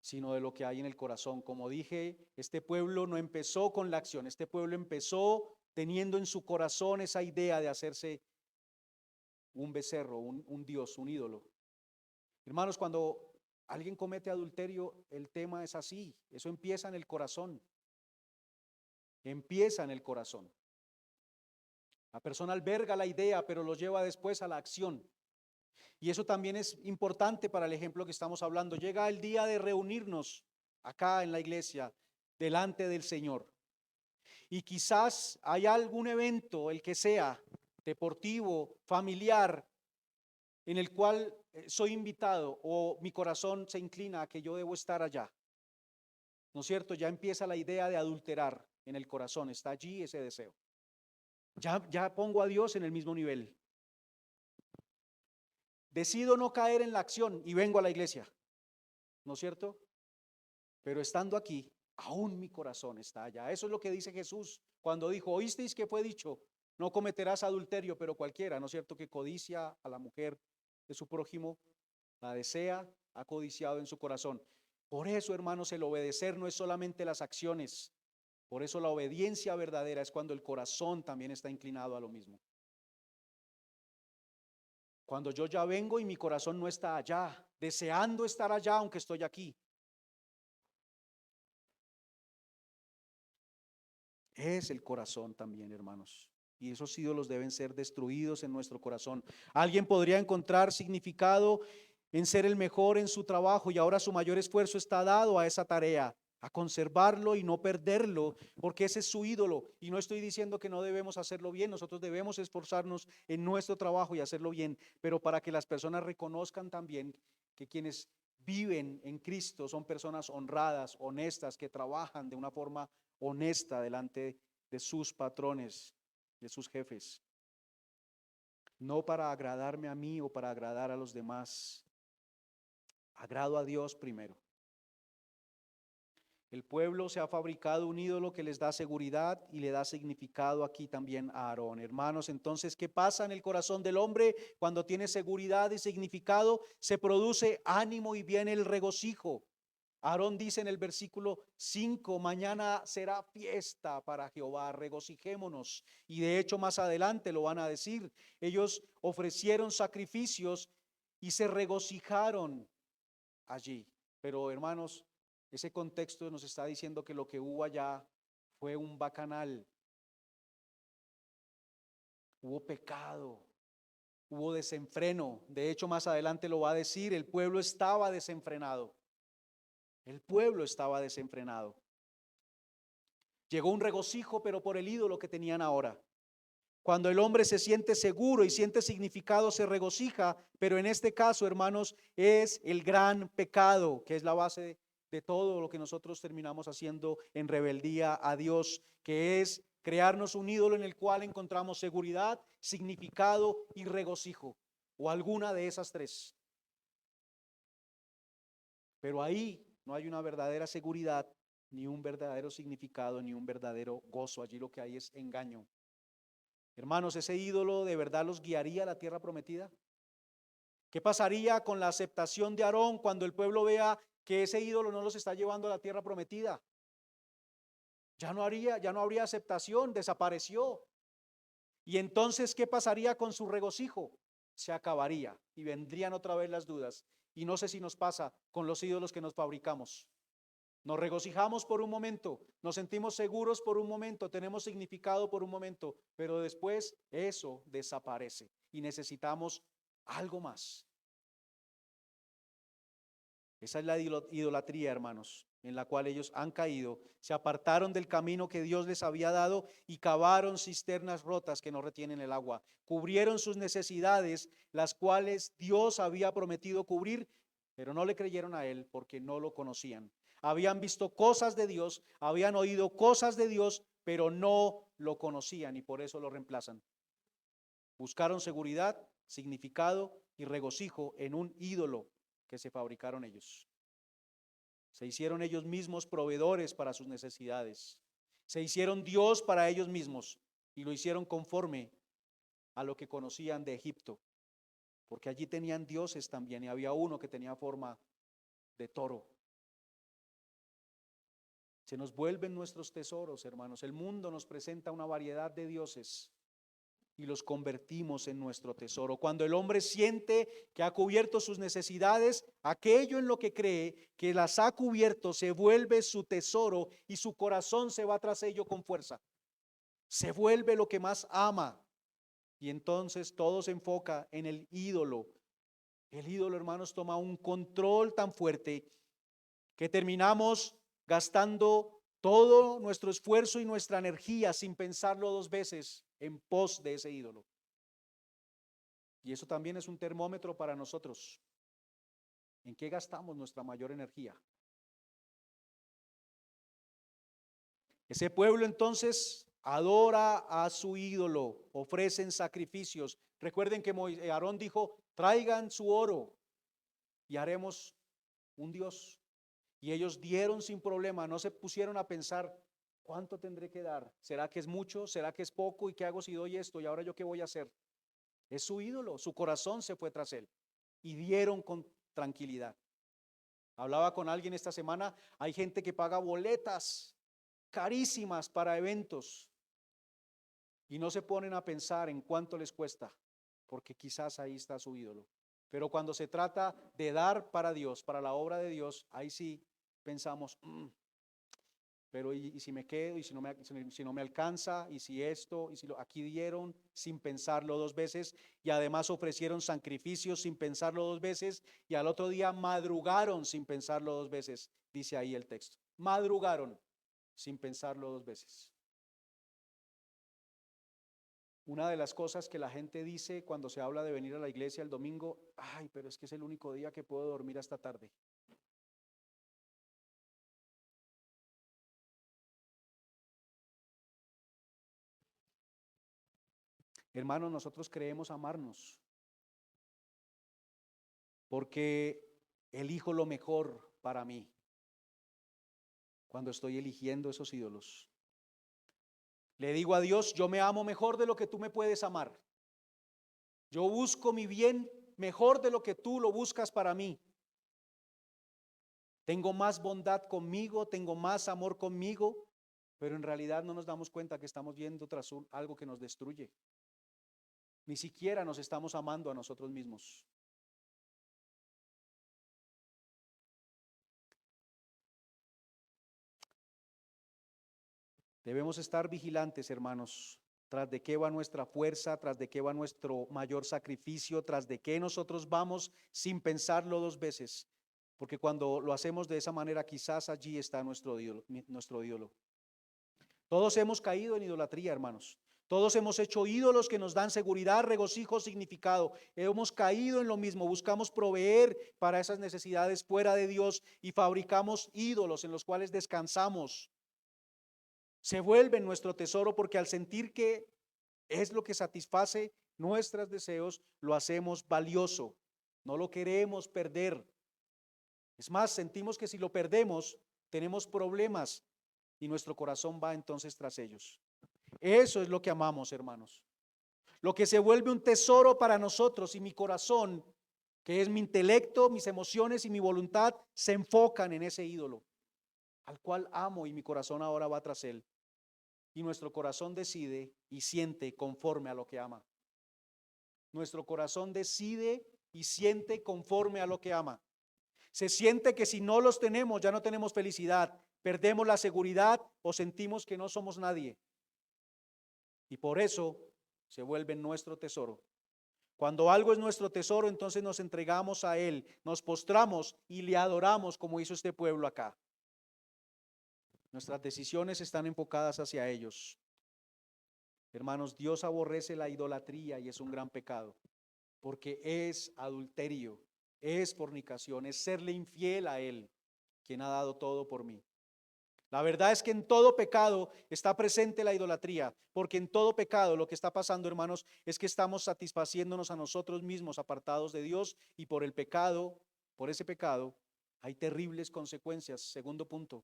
sino de lo que hay en el corazón. Como dije, este pueblo no empezó con la acción, este pueblo empezó teniendo en su corazón esa idea de hacerse un becerro, un dios, un ídolo. Hermanos, cuando alguien comete adulterio, el tema es así, eso empieza en el corazón, empieza en el corazón. La persona alberga la idea, pero lo lleva después a la acción. Y eso también es importante para el ejemplo que estamos hablando. Llega el día de reunirnos acá en la iglesia, delante del Señor. Y quizás hay algún evento, el que sea, deportivo, familiar, en el cual soy invitado o mi corazón se inclina a que yo debo estar allá. ¿No es cierto? Ya empieza la idea de adulterar en el corazón, está allí ese deseo. Ya pongo a Dios en el mismo nivel. Decido no caer en la acción y vengo a la iglesia, ¿no es cierto? Pero estando aquí, Aún mi corazón está allá. Eso es lo que dice Jesús cuando dijo, oísteis que fue dicho, no cometerás adulterio, pero cualquiera, ¿no es cierto?, que codicia a la mujer de su prójimo, la desea, ha codiciado en su corazón. Por eso, hermanos, el obedecer no es solamente las acciones. Por eso la obediencia verdadera es cuando el corazón también está inclinado a lo mismo. Cuando yo ya vengo y mi corazón no está allá, deseando estar allá aunque estoy aquí. Es el corazón también, hermanos. Y esos ídolos deben ser destruidos en nuestro corazón. Alguien podría encontrar significado en ser el mejor en su trabajo y ahora su mayor esfuerzo está dado a esa tarea, a conservarlo y no perderlo, porque ese es su ídolo. Y no estoy diciendo que no debemos hacerlo bien, nosotros debemos esforzarnos en nuestro trabajo y hacerlo bien, pero para que las personas reconozcan también que quienes viven en Cristo son personas honradas, honestas, que trabajan de una forma honesta delante de sus patrones, de sus jefes, no para agradarme a mí o para agradar a los demás. Agrado a Dios primero. El pueblo se ha fabricado un ídolo que les da seguridad y le da significado aquí también a Aarón. Hermanos, entonces, ¿qué pasa en el corazón del hombre cuando tiene seguridad y significado? Se produce ánimo y viene el regocijo. Aarón dice en el versículo 5, mañana será fiesta para Jehová, regocijémonos. Y de hecho más adelante lo van a decir. Ellos ofrecieron sacrificios y se regocijaron allí. Pero hermanos, ese contexto nos está diciendo que lo que hubo allá fue un bacanal. Hubo pecado, hubo desenfreno. De hecho más adelante lo va a decir, el pueblo estaba desenfrenado. El pueblo estaba desenfrenado. Llegó un regocijo, pero por el ídolo que tenían ahora. Cuando el hombre se siente seguro y siente significado, se regocija, pero en este caso, hermanos, es el gran pecado, que es la base de todo lo que nosotros terminamos haciendo en rebeldía a Dios, que es crearnos un ídolo en el cual encontramos seguridad, significado y regocijo, o alguna de esas tres. Pero ahí no hay una verdadera seguridad, ni un verdadero significado, ni un verdadero gozo. Allí lo que hay es engaño. Hermanos, ¿ese ídolo de verdad los guiaría a la tierra prometida? ¿Qué pasaría con la aceptación de Aarón cuando el pueblo vea que ese ídolo no los está llevando a la tierra prometida? Ya no habría aceptación, desapareció. Y entonces, ¿qué pasaría con su regocijo? Se acabaría y vendrían otra vez las dudas. Y no sé si nos pasa con los ídolos que nos fabricamos. Nos regocijamos por un momento, nos sentimos seguros por un momento, tenemos significado por un momento, pero después eso desaparece y necesitamos algo más. Esa es la idolatría, hermanos, en la cual ellos han caído. Se apartaron del camino que Dios les había dado y cavaron cisternas rotas que no retienen el agua. Cubrieron sus necesidades, las cuales Dios había prometido cubrir, pero no le creyeron a Él porque no lo conocían. Habían visto cosas de Dios, habían oído cosas de Dios, pero no lo conocían y por eso lo reemplazan. Buscaron seguridad, significado y regocijo en un ídolo que se fabricaron ellos. Se hicieron ellos mismos proveedores para sus necesidades. Se hicieron Dios para ellos mismos y lo hicieron conforme a lo que conocían de Egipto, porque allí tenían dioses también y había uno que tenía forma de toro. Se nos vuelven nuestros tesoros, hermanos. El mundo nos presenta una variedad de dioses y los convertimos en nuestro tesoro. Cuando el hombre siente que ha cubierto sus necesidades, aquello en lo que cree que las ha cubierto se vuelve su tesoro y su corazón se va tras ello con fuerza. Se vuelve lo que más ama y entonces todo se enfoca en el ídolo. El ídolo, hermanos, toma un control tan fuerte que terminamos gastando todo nuestro esfuerzo y nuestra energía sin pensarlo dos veces en pos de ese ídolo. Y eso también es un termómetro para nosotros. ¿En qué gastamos nuestra mayor energía? Ese pueblo entonces adora a su ídolo, ofrecen sacrificios. Recuerden que Aarón dijo, traigan su oro y haremos un Dios. Y ellos dieron sin problema, no se pusieron a pensar, ¿cuánto tendré que dar? ¿Será que es mucho? ¿Será que es poco? ¿Y qué hago si doy esto? ¿Y ahora yo qué voy a hacer? Es su ídolo, su corazón se fue tras él. Y dieron con tranquilidad. Hablaba con alguien esta semana, hay gente que paga boletas carísimas para eventos y no se ponen a pensar en cuánto les cuesta, porque quizás ahí está su ídolo. Pero cuando se trata de dar para Dios, para la obra de Dios, ahí sí pensamos, pero y si me quedo, y si no me alcanza, y si esto, y si aquí dieron sin pensarlo dos veces, y además ofrecieron sacrificios sin pensarlo dos veces, y al otro día madrugaron sin pensarlo dos veces, dice ahí el texto, madrugaron sin pensarlo dos veces. Una de las cosas que la gente dice cuando se habla de venir a la iglesia el domingo, ay, pero es que es el único día que puedo dormir hasta tarde. Hermanos, nosotros creemos amarnos porque elijo lo mejor para mí cuando estoy eligiendo esos ídolos. Le digo a Dios, yo me amo mejor de lo que tú me puedes amar. Yo busco mi bien mejor de lo que tú lo buscas para mí. Tengo más bondad conmigo, tengo más amor conmigo, pero en realidad no nos damos cuenta que estamos yendo tras algo que nos destruye. Ni siquiera nos estamos amando a nosotros mismos. Debemos estar vigilantes, hermanos, tras de qué va nuestra fuerza, tras de qué va nuestro mayor sacrificio, tras de qué nosotros vamos sin pensarlo dos veces, porque cuando lo hacemos de esa manera, quizás allí está nuestro ídolo, nuestro ídolo. Todos hemos caído en idolatría, hermanos. Todos hemos hecho ídolos que nos dan seguridad, regocijo, significado. Hemos caído en lo mismo, buscamos proveer para esas necesidades fuera de Dios y fabricamos ídolos en los cuales descansamos. Se vuelven nuestro tesoro porque al sentir que es lo que satisface nuestros deseos, lo hacemos valioso. No lo queremos perder. Es más, sentimos que si lo perdemos, tenemos problemas y nuestro corazón va entonces tras ellos. Eso es lo que amamos, hermanos. Lo que se vuelve un tesoro para nosotros y mi corazón, que es mi intelecto, mis emociones y mi voluntad, se enfocan en ese ídolo, al cual amo y mi corazón ahora va tras él. Y nuestro corazón decide y siente conforme a lo que ama. Nuestro corazón decide y siente conforme a lo que ama. Se siente que si no los tenemos, ya no tenemos felicidad, perdemos la seguridad o sentimos que no somos nadie. Y por eso se vuelve nuestro tesoro. Cuando algo es nuestro tesoro, entonces nos entregamos a Él, nos postramos y le adoramos como hizo este pueblo acá. Nuestras decisiones están enfocadas hacia ellos. Hermanos, Dios aborrece la idolatría y es un gran pecado, porque es adulterio, es fornicación, es serle infiel a Él, quien ha dado todo por mí. La verdad es que en todo pecado está presente la idolatría, porque en todo pecado lo que está pasando, hermanos, es que estamos satisfaciéndonos a nosotros mismos apartados de Dios y por el pecado, por ese pecado, hay terribles consecuencias. Segundo punto,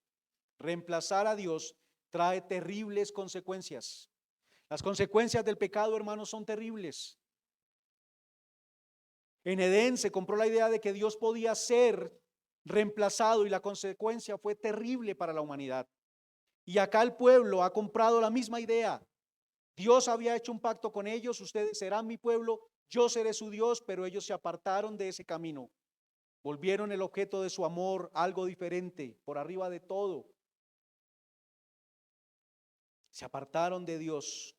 reemplazar a Dios trae terribles consecuencias. Las consecuencias del pecado, hermanos, son terribles. En Edén se compró la idea de que Dios podía ser reemplazado y la consecuencia fue terrible para la humanidad. Y acá el pueblo ha comprado la misma idea. Dios había hecho un pacto con ellos, ustedes serán mi pueblo, yo seré su Dios, pero ellos se apartaron de ese camino. Volvieron el objeto de su amor algo diferente, por arriba de todo. Se apartaron de Dios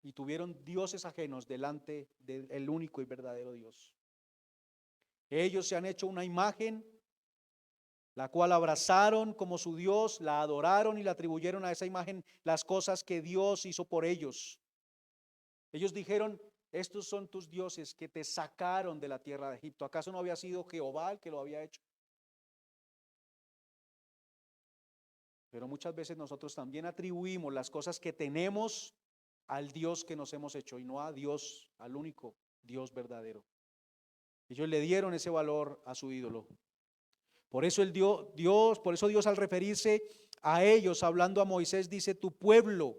y tuvieron dioses ajenos delante del único y verdadero Dios. Ellos se han hecho una imagen, la cual abrazaron como su Dios, la adoraron y le atribuyeron a esa imagen las cosas que Dios hizo por ellos. Ellos dijeron, estos son tus dioses que te sacaron de la tierra de Egipto. ¿Acaso no había sido Jehová el que lo había hecho? Pero muchas veces nosotros también atribuimos las cosas que tenemos al Dios que nos hemos hecho y no a Dios, al único Dios verdadero. Ellos le dieron ese valor a su ídolo. Por eso por eso Dios al referirse a ellos, hablando a Moisés, dice tu pueblo.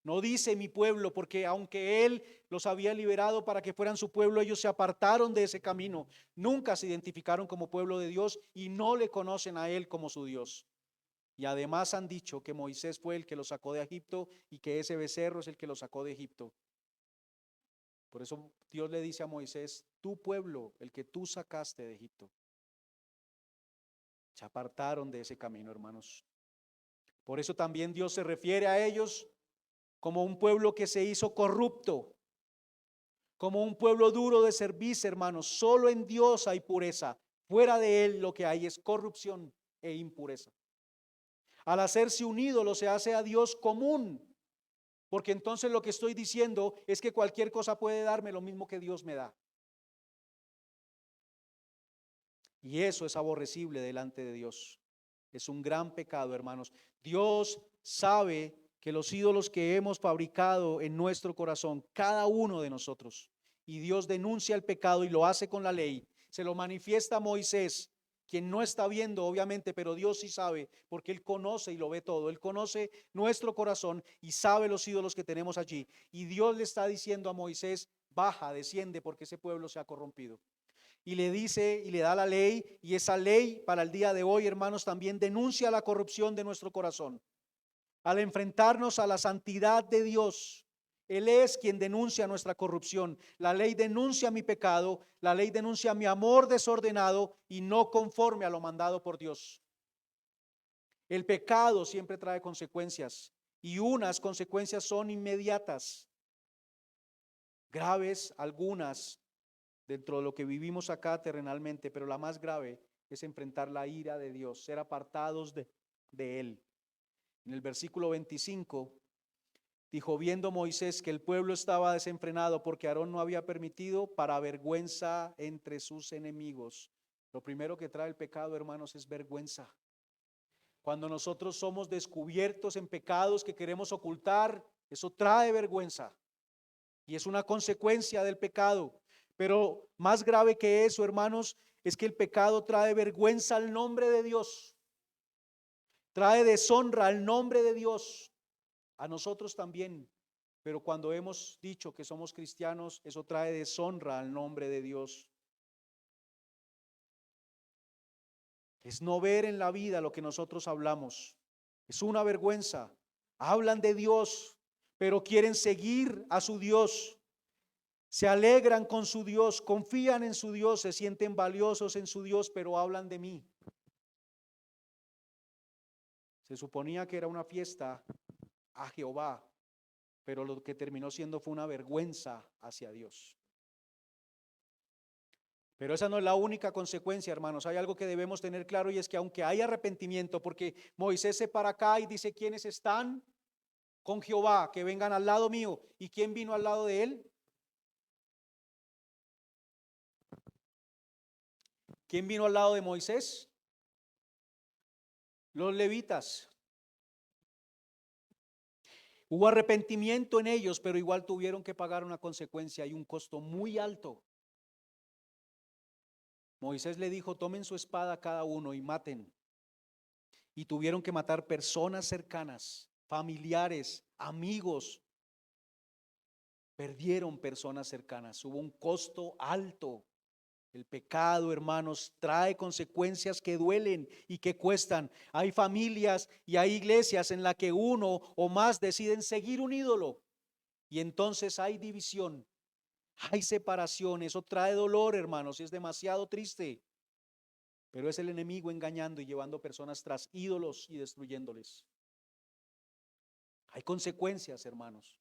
No dice mi pueblo, porque aunque Él los había liberado para que fueran su pueblo, ellos se apartaron de ese camino. Nunca se identificaron como pueblo de Dios y no le conocen a Él como su Dios. Y además han dicho que Moisés fue el que los sacó de Egipto y que ese becerro es el que los sacó de Egipto. Por eso Dios le dice a Moisés, tu pueblo, el que tú sacaste de Egipto. Se apartaron de ese camino, hermanos. Por eso también Dios se refiere a ellos como un pueblo que se hizo corrupto, como un pueblo duro de servicio, hermanos. Solo en Dios hay pureza. Fuera de Él lo que hay es corrupción e impureza. Al hacerse un ídolo se hace a Dios común, porque entonces lo que estoy diciendo es que cualquier cosa puede darme lo mismo que Dios me da. Y eso es aborrecible delante de Dios. Es un gran pecado, hermanos. Dios sabe que los ídolos que hemos fabricado en nuestro corazón, cada uno de nosotros, y Dios denuncia el pecado y lo hace con la ley, se lo manifiesta a Moisés, quien no está viendo obviamente, pero Dios sí sabe, porque Él conoce y lo ve todo. Él conoce nuestro corazón y sabe los ídolos que tenemos allí. Y Dios le está diciendo a Moisés, baja, desciende, porque ese pueblo se ha corrompido. Y le dice y le da la ley, y esa ley para el día de hoy, hermanos, también denuncia la corrupción de nuestro corazón. Al enfrentarnos a la santidad de Dios, Él es quien denuncia nuestra corrupción. La ley denuncia mi pecado, la ley denuncia mi amor desordenado y no conforme a lo mandado por Dios. El pecado siempre trae consecuencias y unas consecuencias son inmediatas, graves algunas dentro de lo que vivimos acá terrenalmente, pero la más grave es enfrentar la ira de Dios, ser apartados de Él. En el versículo 25 dijo, viendo Moisés que el pueblo estaba desenfrenado porque Aarón no había permitido, para vergüenza entre sus enemigos. Lo primero que trae el pecado, hermanos, es vergüenza. Cuando nosotros somos descubiertos en pecados que queremos ocultar, eso trae vergüenza y es una consecuencia del pecado. Pero más grave que eso, hermanos, es que el pecado trae vergüenza al nombre de Dios, trae deshonra al nombre de Dios, a nosotros también. Pero cuando hemos dicho que somos cristianos, eso trae deshonra al nombre de Dios. Es no ver en la vida lo que nosotros hablamos. Es una vergüenza. Hablan de Dios, pero quieren seguir a su Dios. Se alegran con su Dios, confían en su Dios, se sienten valiosos en su Dios, pero hablan de mí. Se suponía que era una fiesta a Jehová, pero lo que terminó siendo fue una vergüenza hacia Dios. Pero esa no es la única consecuencia, hermanos. Hay algo que debemos tener claro y es que aunque hay arrepentimiento, porque Moisés se para acá y dice, ¿quiénes están con Jehová? Que vengan al lado mío. ¿Y quién vino al lado de él? ¿Quién vino al lado de Moisés? Los levitas. Hubo arrepentimiento en ellos, pero igual tuvieron que pagar una consecuencia y un costo muy alto. Moisés le dijo, tomen su espada cada uno y maten. Y tuvieron que matar personas cercanas, familiares, amigos. Perdieron personas cercanas, hubo un costo alto. El pecado, hermanos, trae consecuencias que duelen y que cuestan. Hay familias y hay iglesias en las que uno o más deciden seguir un ídolo y entonces hay división, hay separación. Eso trae dolor, hermanos, y es demasiado triste. Pero es el enemigo engañando y llevando personas tras ídolos y destruyéndoles. Hay consecuencias, hermanos.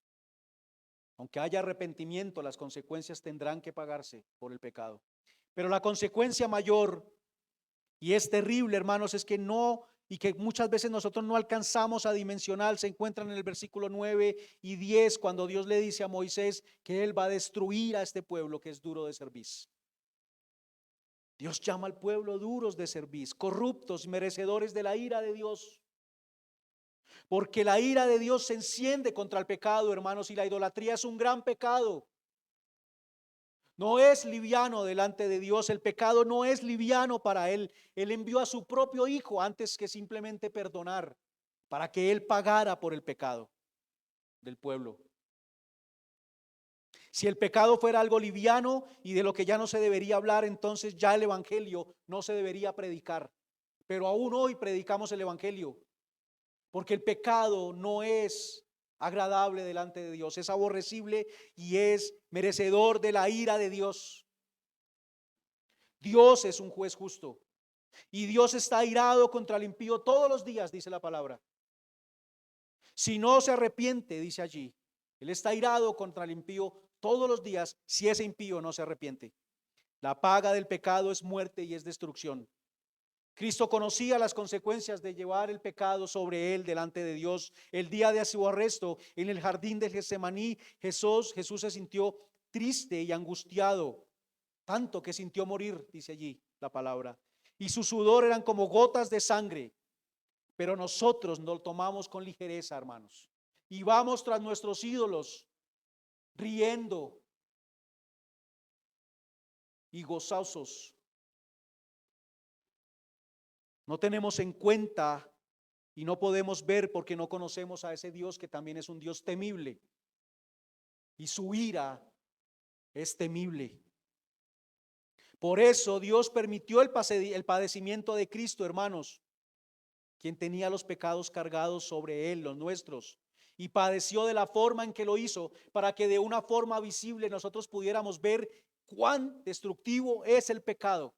Aunque haya arrepentimiento, las consecuencias tendrán que pagarse por el pecado. Pero la consecuencia mayor, y es terrible, hermanos, es que y que muchas veces nosotros no alcanzamos a dimensionar, se encuentran en el versículo 9 y 10, cuando Dios le dice a Moisés que Él va a destruir a este pueblo que es duro de cerviz. Dios llama al pueblo duros de cerviz, corruptos, merecedores de la ira de Dios. Porque la ira de Dios se enciende contra el pecado, hermanos, y la idolatría es un gran pecado. No es liviano delante de Dios, el pecado no es liviano para Él. Él envió a su propio Hijo antes que simplemente perdonar, para que Él pagara por el pecado del pueblo. Si el pecado fuera algo liviano y de lo que ya no se debería hablar, entonces ya el evangelio no se debería predicar. Pero aún hoy predicamos el evangelio, porque el pecado no es agradable delante de Dios, es aborrecible y es merecedor de la ira de Dios. Dios es un juez justo y Dios está airado contra el impío todos los días, dice la palabra. Si no se arrepiente, dice allí, Él está airado contra el impío todos los días si ese impío no se arrepiente. La paga del pecado es muerte y es destrucción. Cristo conocía las consecuencias de llevar el pecado sobre Él delante de Dios. El día de su arresto en el jardín de Getsemaní, Jesús se sintió triste y angustiado, tanto que sintió morir, dice allí la palabra. Y su sudor eran como gotas de sangre. Pero nosotros nos lo tomamos con ligereza, hermanos, y vamos tras nuestros ídolos, riendo y gozosos. No tenemos en cuenta y no podemos ver porque no conocemos a ese Dios que también es un Dios temible y su ira es temible. Por eso Dios permitió el padecimiento de Cristo, hermanos, quien tenía los pecados cargados sobre Él, los nuestros, y padeció de la forma en que lo hizo, para que de una forma visible nosotros pudiéramos ver cuán destructivo es el pecado,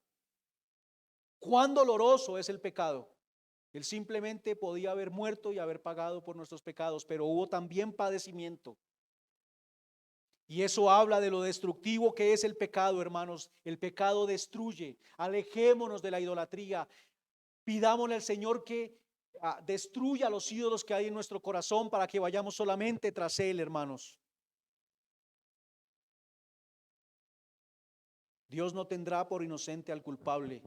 cuán doloroso es el pecado. Él simplemente podía haber muerto y haber pagado por nuestros pecados, pero hubo también padecimiento. Y eso habla de lo destructivo que es el pecado, hermanos. El pecado destruye. Alejémonos de la idolatría. Pidámosle al Señor que destruya los ídolos que hay en nuestro corazón para que vayamos solamente tras Él, hermanos. Dios no tendrá por inocente al culpable.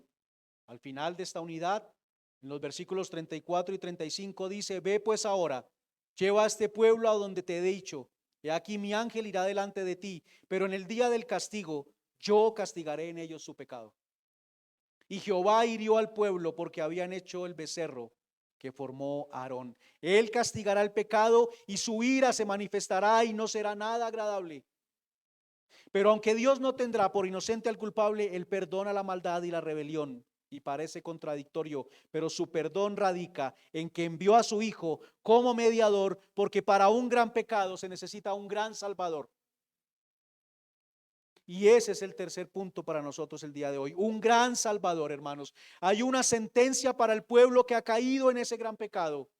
Al final de esta unidad, en los versículos 34 y 35 dice: ve pues ahora, lleva a este pueblo a donde te he dicho. He aquí mi ángel irá delante de ti, pero en el día del castigo yo castigaré en ellos su pecado. Y Jehová hirió al pueblo porque habían hecho el becerro que formó Aarón. Él castigará el pecado y su ira se manifestará y no será nada agradable. Pero aunque Dios no tendrá por inocente al culpable, Él perdona la maldad y la rebelión. Y parece contradictorio, pero su perdón radica en que envió a su Hijo como mediador, porque para un gran pecado se necesita un gran Salvador. Y ese es el tercer punto para nosotros el día de hoy, un gran Salvador, hermanos. Hay una sentencia para el pueblo que ha caído en ese gran pecado,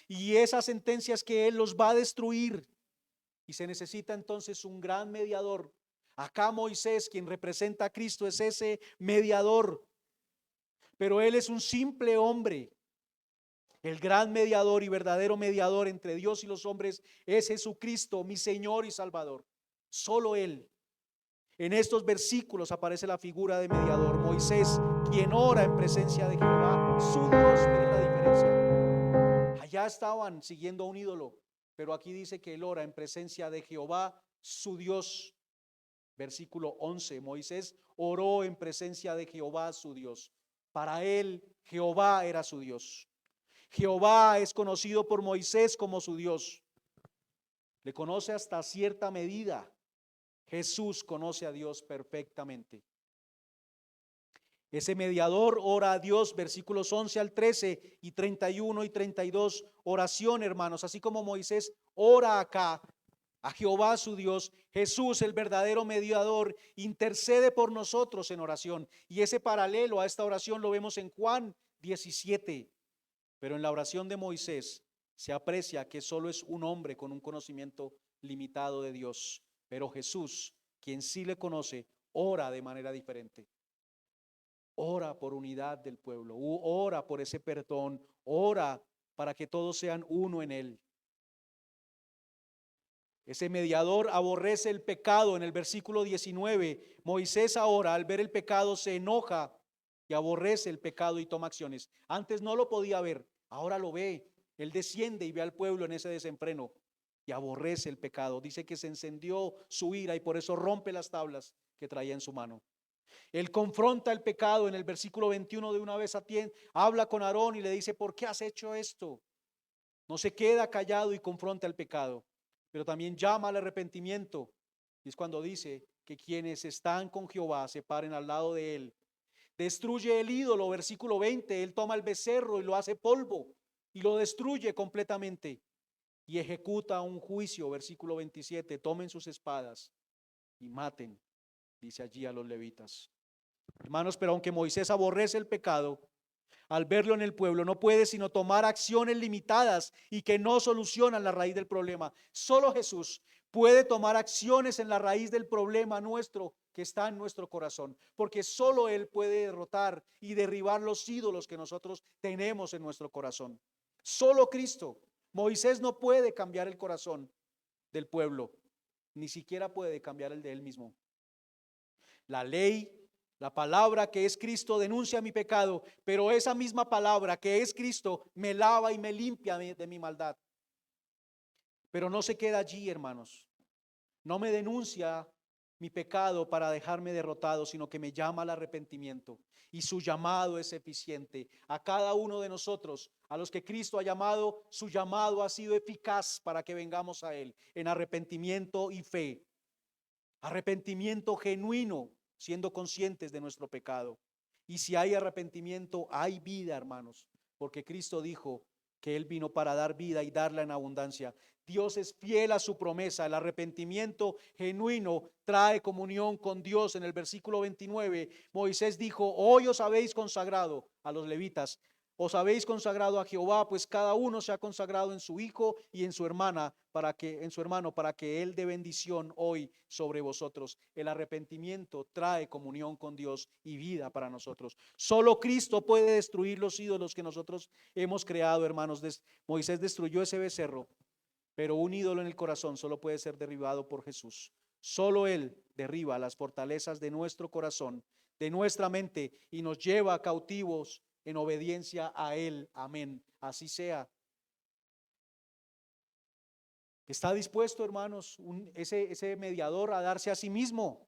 y esa sentencia es que Él los va a destruir, y se necesita entonces un gran mediador. Acá Moisés, quien representa a Cristo, es ese mediador, pero Él es un simple hombre. El gran mediador y verdadero mediador entre Dios y los hombres es Jesucristo, mi Señor y Salvador. Solo Él. En estos versículos aparece la figura de mediador, Moisés, quien ora en presencia de Jehová, su Dios. Miren la diferencia. Allá estaban siguiendo a un ídolo, pero aquí dice que él ora en presencia de Jehová, su Dios. Versículo 11, Moisés oró en presencia de Jehová, su Dios. Para él, Jehová era su Dios. Jehová es conocido por Moisés como su Dios. Le conoce hasta cierta medida. Jesús conoce a Dios perfectamente. Ese mediador ora a Dios, versículos 11 al 13 y 31 y 32, oración, hermanos, así como Moisés ora acá a Jehová su Dios, Jesús, el verdadero mediador, intercede por nosotros en oración. Y ese paralelo a esta oración lo vemos en Juan 17, pero en la oración de Moisés se aprecia que solo es un hombre con un conocimiento limitado de Dios, pero Jesús, quien sí le conoce, ora de manera diferente. Ora por unidad del pueblo, ora por ese perdón, ora para que todos sean uno en él. Ese mediador aborrece el pecado. En el versículo 19, Moisés ahora al ver el pecado se enoja y aborrece el pecado y toma acciones. Antes no lo podía ver, ahora lo ve. Él desciende y ve al pueblo en ese desenfreno y aborrece el pecado. Dice que se encendió su ira y por eso rompe las tablas que traía en su mano. Él confronta el pecado en el versículo 21 de una vez a ti, habla con Aarón y le dice, ¿por qué has hecho esto? No se queda callado y confronta el pecado, pero también llama al arrepentimiento. Y es cuando dice que quienes están con Jehová se paren al lado de él. Destruye el ídolo, versículo 20, él toma el becerro y lo hace polvo y lo destruye completamente. Y ejecuta un juicio, versículo 27, tomen sus espadas y maten, dice allí a los levitas. Hermanos, pero aunque Moisés aborrece el pecado, al verlo en el pueblo, no puede sino tomar acciones limitadas y que no solucionan la raíz del problema. Solo Jesús puede tomar acciones en la raíz del problema nuestro que está en nuestro corazón, porque solo Él puede derrotar y derribar los ídolos que nosotros tenemos en nuestro corazón. Solo Cristo. Moisés no puede cambiar el corazón del pueblo, ni siquiera puede cambiar el de él mismo. La ley, la palabra que es Cristo denuncia mi pecado, pero esa misma palabra que es Cristo me lava y me limpia de mi maldad. Pero no se queda allí, hermanos. No me denuncia mi pecado para dejarme derrotado, sino que me llama al arrepentimiento. Y su llamado es eficiente. A cada uno de nosotros, a los que Cristo ha llamado, su llamado ha sido eficaz para que vengamos a Él en arrepentimiento y fe. Arrepentimiento genuino, siendo conscientes de nuestro pecado. Y si hay arrepentimiento, hay vida, hermanos, porque Cristo dijo que Él vino para dar vida y darla en abundancia. Dios es fiel a su promesa. El arrepentimiento genuino trae comunión con Dios. En el versículo 29, Moisés dijo, hoy os habéis consagrado a los levitas. Os habéis consagrado a Jehová, pues cada uno se ha consagrado en su hijo y en su hermana, en su hermano, para que él dé bendición hoy sobre vosotros. El arrepentimiento trae comunión con Dios y vida para nosotros. Solo Cristo puede destruir los ídolos que nosotros hemos creado, hermanos. Moisés destruyó ese becerro, pero un ídolo en el corazón solo puede ser derribado por Jesús. Solo Él derriba las fortalezas de nuestro corazón, de nuestra mente, y nos lleva cautivos en obediencia a Él. Amén. Así sea. ¿Está dispuesto, hermanos, ese mediador a darse a sí mismo?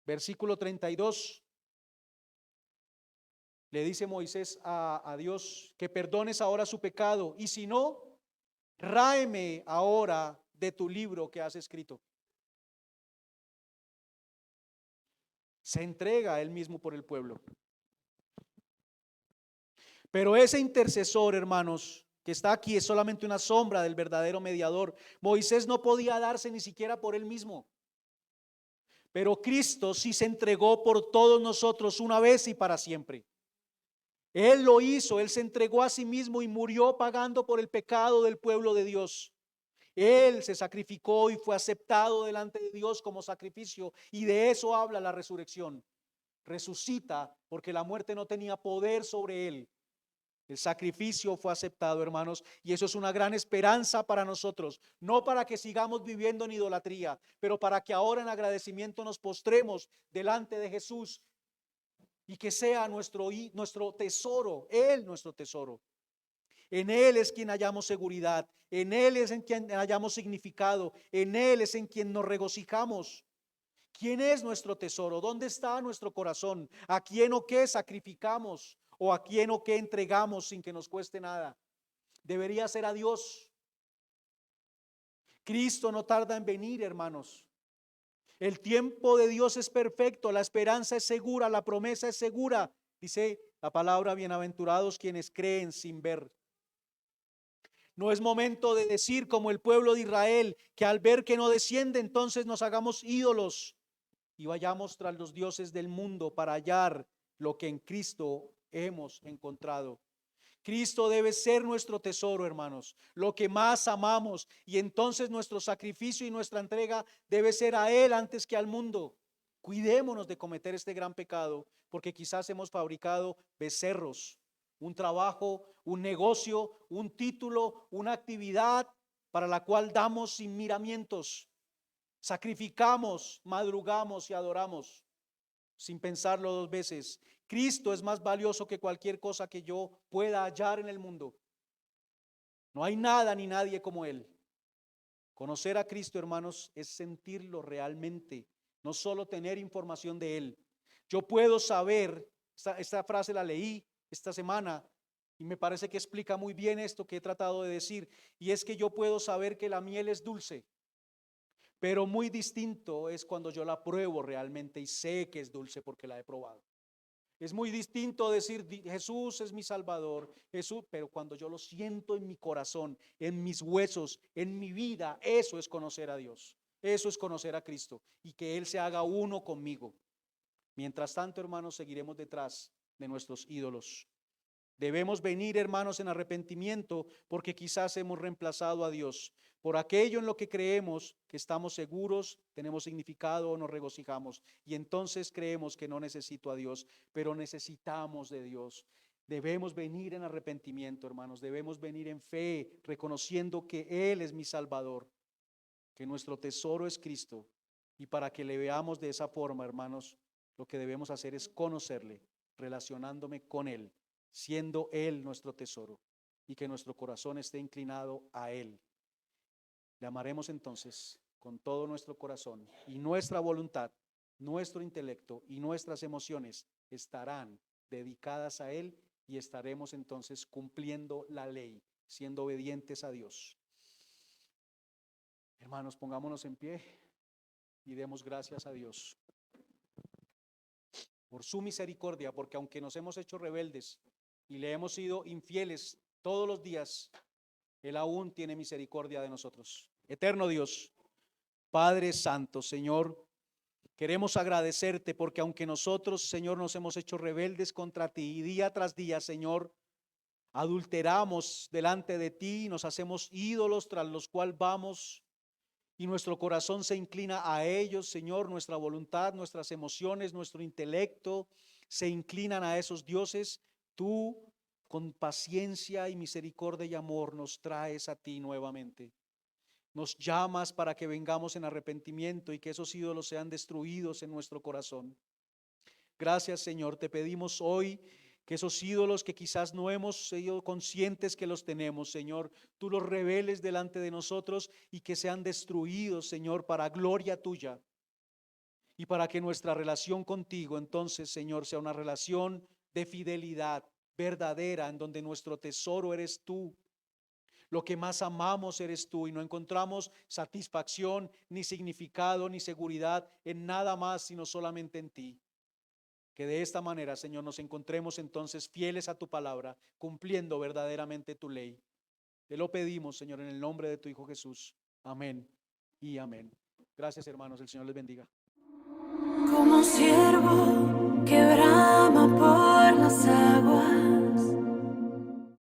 Versículo 32. Le dice Moisés a Dios que perdones ahora su pecado, y si no, ráeme ahora de tu libro que has escrito. Se entrega a él mismo por el pueblo. Pero ese intercesor, hermanos, que está aquí es solamente una sombra del verdadero mediador. Moisés no podía darse ni siquiera por él mismo. Pero Cristo sí se entregó por todos nosotros una vez y para siempre. Él lo hizo, Él se entregó a sí mismo y murió pagando por el pecado del pueblo de Dios. Él se sacrificó y fue aceptado delante de Dios como sacrificio, y de eso habla la resurrección. Resucita porque la muerte no tenía poder sobre él. El sacrificio fue aceptado, hermanos, y eso es una gran esperanza para nosotros, no para que sigamos viviendo en idolatría, pero para que ahora en agradecimiento nos postremos delante de Jesús y que sea nuestro tesoro, Él nuestro tesoro. En Él es quien hallamos seguridad, en Él es en quien hallamos significado, en Él es en quien nos regocijamos. ¿Quién es nuestro tesoro? ¿Dónde está nuestro corazón? ¿A quién o qué sacrificamos? ¿O a quién o qué entregamos sin que nos cueste nada? Debería ser a Dios. Cristo no tarda en venir, hermanos. El tiempo de Dios es perfecto, la esperanza es segura, la promesa es segura. Dice la palabra, bienaventurados quienes creen sin ver. No es momento de decir como el pueblo de Israel, que al ver que no desciende, entonces nos hagamos ídolos y vayamos tras los dioses del mundo para hallar lo que en Cristo hemos encontrado. Cristo debe ser nuestro tesoro, hermanos, lo que más amamos, y entonces nuestro sacrificio y nuestra entrega debe ser a Él antes que al mundo. Cuidémonos de cometer este gran pecado, porque quizás hemos fabricado becerros, un trabajo, un negocio, un título, una actividad para la cual damos sin miramientos. Sacrificamos, madrugamos y adoramos sin pensarlo dos veces. Cristo es más valioso que cualquier cosa que yo pueda hallar en el mundo. No hay nada ni nadie como Él. Conocer a Cristo, hermanos, es sentirlo realmente, no solo tener información de Él. Yo puedo saber, esta frase la leí esta semana y me parece que explica muy bien esto que he tratado de decir, y es que yo puedo saber que la miel es dulce, pero muy distinto es cuando yo la pruebo realmente y sé que es dulce porque la he probado. Es muy distinto decir Jesús es mi Salvador, Jesús, pero cuando yo lo siento en mi corazón, en mis huesos, en mi vida, eso es conocer a Dios, eso es conocer a Cristo y que Él se haga uno conmigo. Mientras tanto, hermanos, seguiremos detrás de nuestros ídolos. Debemos venir, hermanos, en arrepentimiento porque quizás hemos reemplazado a Dios por aquello en lo que creemos que estamos seguros, tenemos significado o nos regocijamos. Y entonces creemos que no necesito a Dios, pero necesitamos de Dios. Debemos venir en arrepentimiento, hermanos, debemos venir en fe, reconociendo que Él es mi Salvador, que nuestro tesoro es Cristo. Y para que le veamos de esa forma, hermanos, lo que debemos hacer es conocerle, relacionándome con Él, siendo Él nuestro tesoro, y que nuestro corazón esté inclinado a Él. Le amaremos entonces con todo nuestro corazón, y nuestra voluntad, nuestro intelecto y nuestras emociones estarán dedicadas a Él, y estaremos entonces cumpliendo la ley, siendo obedientes a Dios. Hermanos, pongámonos en pie y demos gracias a Dios por su misericordia, porque aunque nos hemos hecho rebeldes y le hemos sido infieles todos los días, Él aún tiene misericordia de nosotros. Eterno Dios, Padre Santo, Señor, queremos agradecerte porque aunque nosotros, Señor, nos hemos hecho rebeldes contra ti y día tras día, Señor, adulteramos delante de ti, nos hacemos ídolos tras los cuales vamos y nuestro corazón se inclina a ellos, Señor, nuestra voluntad, nuestras emociones, nuestro intelecto se inclinan a esos dioses. Tú, con paciencia y misericordia y amor, nos traes a ti nuevamente. Nos llamas para que vengamos en arrepentimiento y que esos ídolos sean destruidos en nuestro corazón. Gracias, Señor, te pedimos hoy que esos ídolos que quizás no hemos sido conscientes que los tenemos, Señor, tú los reveles delante de nosotros y que sean destruidos, Señor, para gloria tuya y para que nuestra relación contigo, entonces, Señor, sea una relación de fidelidad verdadera, en donde nuestro tesoro eres tú. Lo que más amamos eres tú y no encontramos satisfacción, ni significado, ni seguridad en nada más, sino solamente en ti. Que de esta manera, Señor, nos encontremos entonces fieles a tu palabra, cumpliendo verdaderamente tu ley. Te lo pedimos, Señor, en el nombre de tu Hijo Jesús. Amén y amén. Gracias, hermanos. El Señor les bendiga. Como siervo que brama por las aguas,